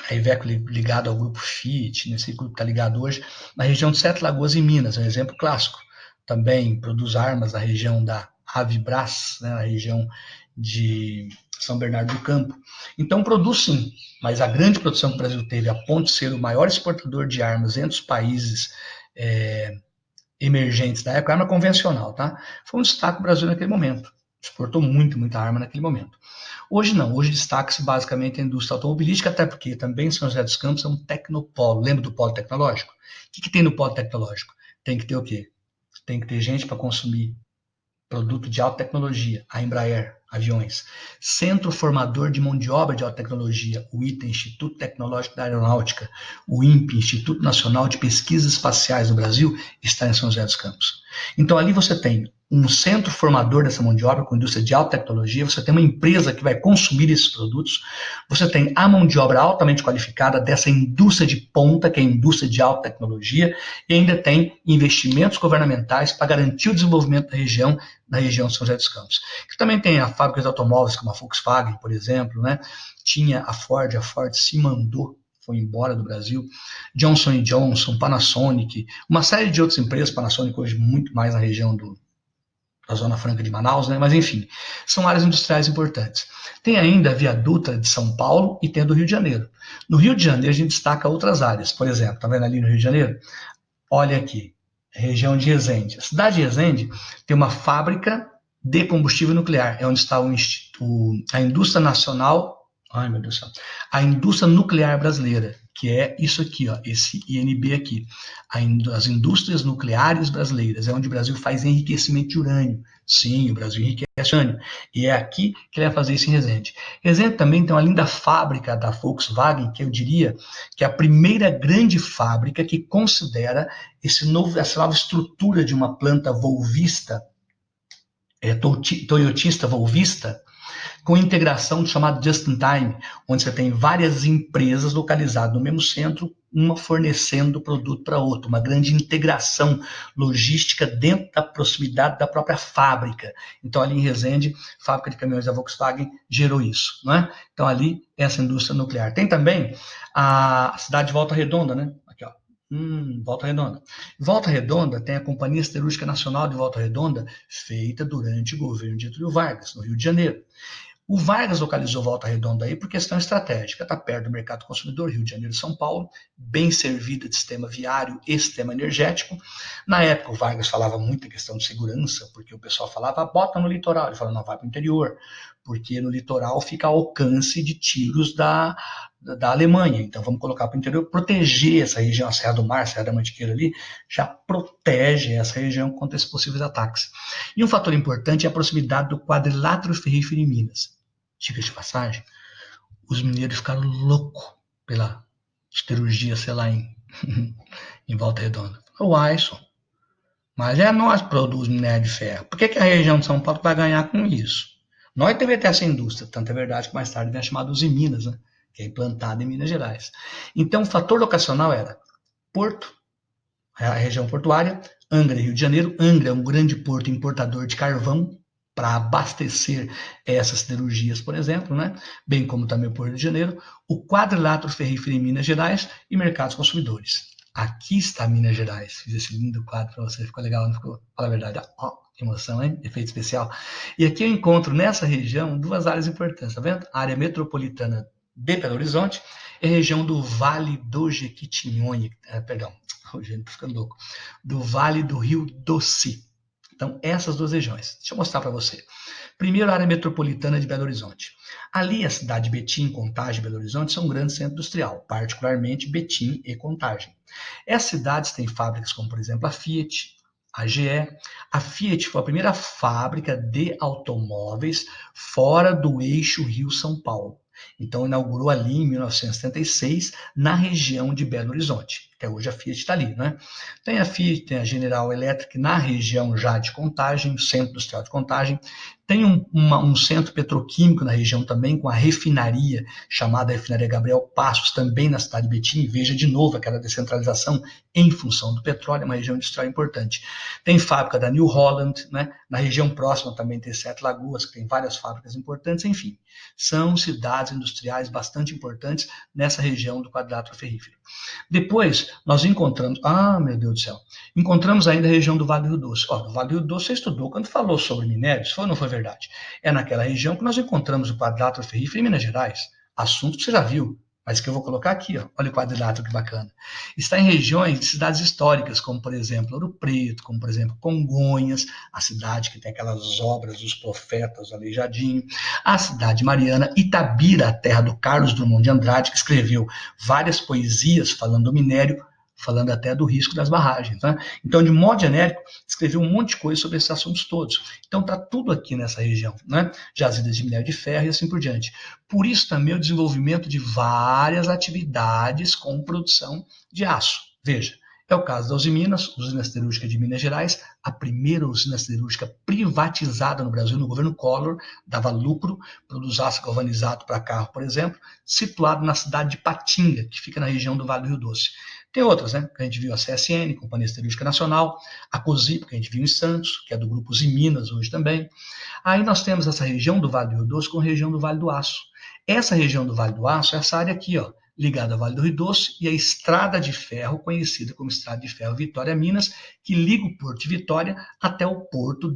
A Iveco ligado ao grupo Fiat, nesse grupo está ligado hoje na região de Sete Lagoas, em Minas, é um exemplo clássico. Também produz armas na região da Avibras, né, na região de São Bernardo do Campo. Então produz sim, mas a grande produção que o Brasil teve, a ponto de ser o maior exportador de armas entre os países emergentes da época, arma convencional, tá? Foi um destaque do Brasil naquele momento. Exportou muita arma naquele momento. Hoje não, hoje destaca-se basicamente a indústria automobilística, até porque também São José dos Campos é um tecnopolo. Lembra do polo tecnológico? O que tem no polo tecnológico? Tem que ter o quê? Tem que ter gente para consumir produto de alta tecnologia, a Embraer, aviões. Centro formador de mão de obra de alta tecnologia, o ITA, Instituto Tecnológico da Aeronáutica, o INPE, Instituto Nacional de Pesquisas Espaciais do Brasil, está em São José dos Campos. Então ali você tem um centro formador dessa mão de obra com indústria de alta tecnologia, você tem uma empresa que vai consumir esses produtos, você tem a mão de obra altamente qualificada dessa indústria de ponta, que é a indústria de alta tecnologia, e ainda tem investimentos governamentais para garantir o desenvolvimento da região, na região de São José dos Campos. Que também tem a fábricas de automóveis, como a Volkswagen, por exemplo, né? Tinha a Ford se mandou, foi embora do Brasil, Johnson Johnson, Panasonic, uma série de outras empresas, Panasonic hoje muito mais na região da Zona Franca de Manaus, né? Mas enfim, são áreas industriais importantes. Tem ainda a Via Dutra de São Paulo e tem a do Rio de Janeiro. No Rio de Janeiro a gente destaca outras áreas, por exemplo, tá vendo ali no Rio de Janeiro? Olha aqui, região de Resende. A cidade de Resende tem uma fábrica de combustível nuclear, é onde está a Indústria Nacional, Ai, meu Deus do céu. A indústria nuclear brasileira, que é isso aqui, ó, esse INB aqui. As indústrias nucleares brasileiras, é onde o Brasil faz enriquecimento de urânio. Sim, o Brasil enriquece urânio. E é aqui que ele vai fazer isso em Resende. Resende também tem uma linda fábrica da Volkswagen, que eu diria que é a primeira grande fábrica que considera essa nova estrutura de uma planta volvista, toyotista volvista, com integração chamada Just in Time, onde você tem várias empresas localizadas no mesmo centro, uma fornecendo produto para outra, uma grande integração logística dentro da proximidade da própria fábrica. Então, ali em Resende, fábrica de caminhões da Volkswagen gerou isso, não é? Então, ali, essa indústria nuclear. Tem também a cidade de Volta Redonda, né? Aqui, ó. Volta Redonda. Volta Redonda tem a Companhia Siderúrgica Nacional de Volta Redonda, feita durante o governo de Getúlio Vargas, no Rio de Janeiro. O Vargas localizou Volta Redonda aí por questão estratégica, está perto do mercado consumidor, Rio de Janeiro e São Paulo, bem servida de sistema viário e sistema energético. Na época, o Vargas falava muito em questão de segurança, porque o pessoal falava, bota no litoral. Ele falou, não, vai para o interior, porque no litoral fica ao alcance de tiros da Alemanha. Então, vamos colocar para o interior, proteger essa região, a Serra do Mar, a Serra da Mantiqueira ali, já protege essa região contra esses possíveis ataques. E um fator importante é a proximidade do quadrilátero ferrífero em Minas. Diga de passagem, os mineiros ficaram loucos pela siderurgia, sei lá, em Volta Redonda. O Aisson, mas é nós que produzimos minério de ferro. Por que a região de São Paulo vai ganhar com isso? Nós devemos ter essa indústria, tanto é verdade que mais tarde vem a chamada Usiminas, né? Que é implantada em Minas Gerais. Então, o fator locacional era Porto, a região portuária, Angra e Rio de Janeiro. Angra é um grande porto importador de carvão para abastecer essas siderurgias, por exemplo, né? Bem como também o Porto de Janeiro, o quadrilátero ferrífero em Minas Gerais e mercados consumidores. Aqui está Minas Gerais. Fiz esse lindo quadro para você, ficou legal, não ficou? Fala a verdade, ó, que emoção, hein? Efeito especial. E aqui eu encontro nessa região duas áreas importantes, tá vendo? A área metropolitana de Belo Horizonte e a região do Vale do Jequitinhonha, hoje eu tô ficando louco, do Vale do Rio Doce. Então, essas duas regiões. Deixa eu mostrar para você. Primeiro, a área metropolitana de Belo Horizonte. Ali, a cidade de Betim, Contagem e Belo Horizonte são um grande centro industrial, particularmente Betim e Contagem. Essas cidades têm fábricas como, por exemplo, a Fiat, a GE. A Fiat foi a primeira fábrica de automóveis fora do eixo Rio-São Paulo. Então, inaugurou ali em 1976, na região de Belo Horizonte. Até hoje a Fiat está ali, né? Tem a Fiat, tem a General Electric na região já de Contagem, Centro Industrial de Contagem. Tem um centro petroquímico na região também, com a refinaria, chamada Refinaria Gabriel Passos, também na cidade de Betim. Veja de novo aquela descentralização em função do petróleo, é uma região industrial importante. Tem fábrica da New Holland, né? Na região próxima também tem Sete Lagoas, que tem várias fábricas importantes, enfim. São cidades industriais bastante importantes nessa região do quadrilátero ferrífero. Depois, nós encontramos, meu Deus do céu, encontramos ainda a região do Vale do Rio Doce. Do Vale do Rio Doce você estudou quando falou sobre minérios, foi ou não foi verdade? É naquela região que nós encontramos o quadrilátero ferrífero em Minas Gerais. Assunto que você já viu, mas que eu vou colocar aqui, ó. Olha o quadrilátero que bacana. Está em regiões de cidades históricas, como por exemplo Ouro Preto, como por exemplo Congonhas, a cidade que tem aquelas obras dos profetas, Aleijadinho, a cidade mariana, Itabira, a terra do Carlos Drummond de Andrade, que escreveu várias poesias falando do minério, falando até do risco das barragens. Né? Então, de modo genérico, escreveu um monte de coisa sobre esses assuntos todos. Então, está tudo aqui nessa região, né? Jazidas de minério de ferro e assim por diante. Por isso também o desenvolvimento de várias atividades com produção de aço. Veja, é o caso da Usiminas, usina siderúrgica de Minas Gerais, a primeira usina siderúrgica privatizada no Brasil, no governo Collor, dava lucro, produz aço galvanizado para carro, por exemplo, situado na cidade de Patinga, que fica na região do Vale do Rio Doce. Tem outras, né? Que a gente viu a CSN, Companhia Siderúrgica Nacional, a COSIP, que a gente viu em Santos, que é do grupo Usiminas hoje também. Aí nós temos essa região do Vale do Rio Doce com a região do Vale do Aço. Essa região do Vale do Aço é essa área aqui, ó, ligada ao Vale do Rio Doce e a estrada de ferro, conhecida como Estrada de Ferro Vitória Minas, que liga o Porto de Vitória até o porto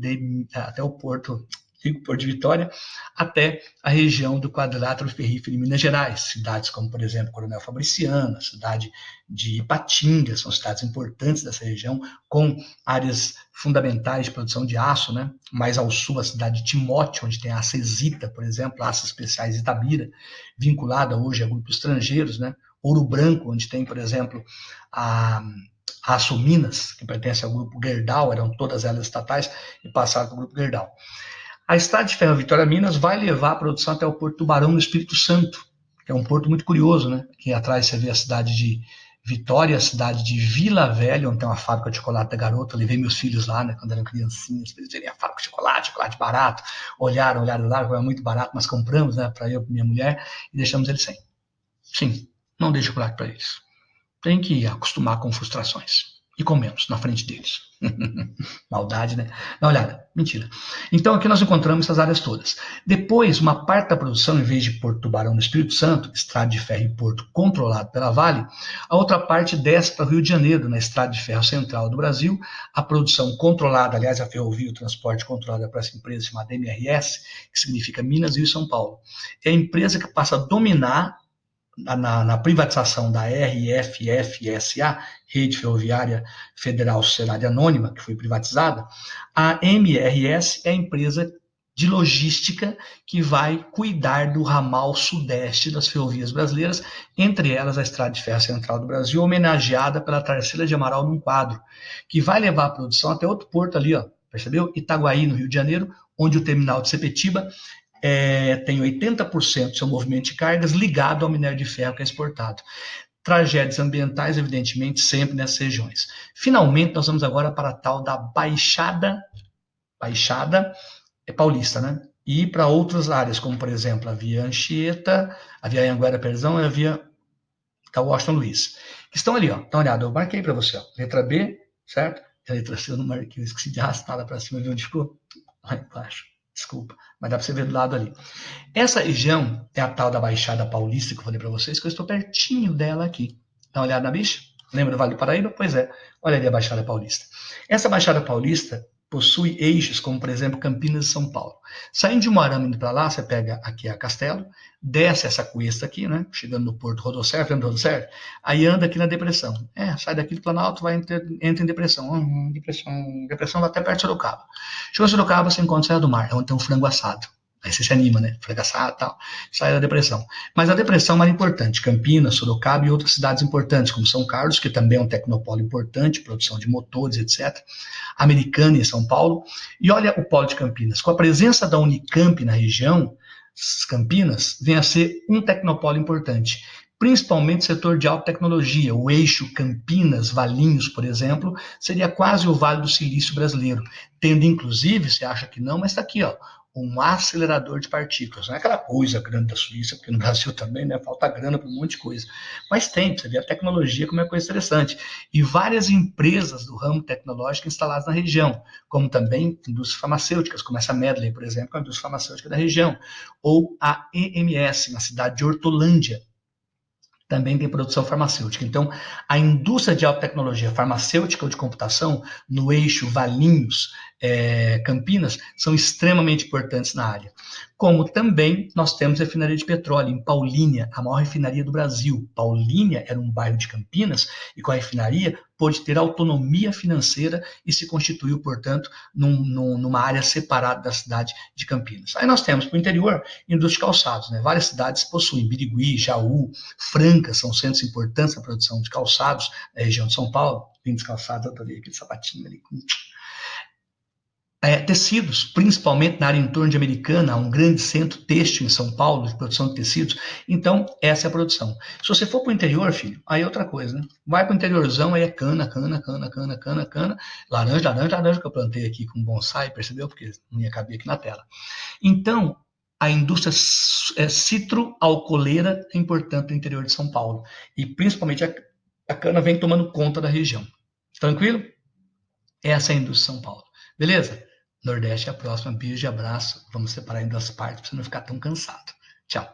Rico Porto de Vitória, até a região do quadrilátero ferrífero em Minas Gerais, cidades como, por exemplo, Coronel Fabriciano, a cidade de Ipatinga, são cidades importantes dessa região, com áreas fundamentais de produção de aço, né? Mais ao sul, a cidade de Timóteo, onde tem a Açesita, por exemplo, Aços Especiais Itabira, vinculada hoje a grupos estrangeiros, né? Ouro Branco, onde tem, por exemplo, a Aço Minas, que pertence ao grupo Gerdau, eram todas elas estatais e passaram para o grupo Gerdau. A estrada de ferro Vitória Minas vai levar a produção até o Porto Tubarão, no Espírito Santo, que é um porto muito curioso, né? Aqui atrás você vê a cidade de Vitória, a cidade de Vila Velha, onde tem uma fábrica de chocolate da Garota. Eu levei meus filhos lá, né, quando eram criancinhas, para eles verem a fábrica de chocolate, chocolate barato. Olharam lá, era muito barato, mas compramos, né, para eu e para minha mulher, e deixamos eles sem. Sim, não dê chocolate para eles. Tem que acostumar com frustrações. E comemos na frente deles. Maldade, né? Dá uma olhada. Mentira. Então aqui nós encontramos essas áreas todas. Depois, uma parte da produção, em vez de Porto Tubarão no Espírito Santo, estrada de ferro e porto controlado pela Vale, a outra parte desce para o Rio de Janeiro, na estrada de ferro central do Brasil, a produção controlada, aliás, a ferrovia, o transporte controlado para essa empresa chamada MRS, que significa Minas, Rio e São Paulo. É a empresa que passa a dominar na privatização da RFFSA, Rede Ferroviária Federal Sociedade Anônima, que foi privatizada, a MRS é a empresa de logística que vai cuidar do ramal sudeste das ferrovias brasileiras, entre elas a Estrada de Ferro Central do Brasil, homenageada pela Tarsila de Amaral num quadro, que vai levar a produção até outro porto ali, ó, percebeu? Itaguaí, no Rio de Janeiro, onde o terminal de Sepetiba tem 80% do seu movimento de cargas ligado ao minério de ferro que é exportado. Tragédias ambientais, evidentemente, sempre nessas regiões. Finalmente, nós vamos agora para a tal da Baixada Paulista, né? E para outras áreas, como, por exemplo, a Via Anchieta, a Via Anhanguera, perdão, e a Via da Washington Luiz, que estão ali, ó. Dá uma olhada, eu marquei para você, ó. Letra B, certo? A letra C eu não marquei, eu esqueci de arrastar lá para cima, viu onde ficou? Lá embaixo. Desculpa, mas dá para você ver do lado ali. Essa região é a tal da Baixada Paulista, que eu falei para vocês, que eu estou pertinho dela aqui. Dá uma olhada na bicha? Lembra do Vale do Paraíba? Pois é, olha ali a Baixada Paulista. Essa Baixada Paulista possui eixos como, por exemplo, Campinas e São Paulo. Saindo de Moarama indo para lá, você pega aqui a Castelo, desce essa cuesta aqui, né? Chegando no Porto Rodocerve, lembra do Rodocerve? Aí anda aqui na Depressão. Sai daqui do Planalto, entra em Depressão. Depressão vai até perto de Sorocaba. Chegou a Sorocaba, você encontra a Serra do Mar, é onde tem um frango assado. Aí você se anima, né? Fracassado e tal. Sai da depressão. Mas a depressão mais importante, Campinas, Sorocaba e outras cidades importantes, como São Carlos, que também é um tecnopolo importante, produção de motores, etc. Americana e São Paulo. E olha o polo de Campinas. Com a presença da Unicamp na região, Campinas, vem a ser um tecnopolo importante. Principalmente setor de alta tecnologia. O eixo Campinas-Valinhos, por exemplo, seria quase o Vale do Silício brasileiro. Tendo, inclusive, você acha que não, mas está aqui, ó, um acelerador de partículas. Não é aquela coisa grande da Suíça, porque no Brasil também, né, falta grana para um monte de coisa. Mas tem, você vê a tecnologia como é coisa interessante. E várias empresas do ramo tecnológico instaladas na região, como também indústrias farmacêuticas, como essa Medley, por exemplo, que é a indústria farmacêutica da região. Ou a EMS, na cidade de Hortolândia, também tem produção farmacêutica. Então, a indústria de alta tecnologia farmacêutica ou de computação, no eixo Valinhos, Campinas, são extremamente importantes na área. Como também nós temos refinaria de petróleo em Paulínia, a maior refinaria do Brasil. Paulínia era um bairro de Campinas e com a refinaria pôde ter autonomia financeira e se constituiu, portanto, numa área separada da cidade de Campinas. Aí nós temos para o interior indústria de calçados, né? Várias cidades possuem Birigui, Jaú, Franca, são centros importantes na produção de calçados na região de São Paulo. Lindos calçados, adorei aquele sapatinho ali. Tecidos, principalmente na área em torno de Americana, há um grande centro têxtil em São Paulo de produção de tecidos. Então, essa é a produção. Se você for para o interior, filho, aí é outra coisa, né? Vai para o interiorzão, aí é cana, laranja, que eu plantei aqui com bonsai, percebeu? Porque não ia caber aqui na tela. Então, a indústria citro-alcooleira é importante no interior de São Paulo. E, principalmente, a cana vem tomando conta da região. Tranquilo? Essa é a indústria de São Paulo. Beleza? Nordeste é a próxima. Beijo e abraço. Vamos separar em duas partes para você não ficar tão cansado. Tchau.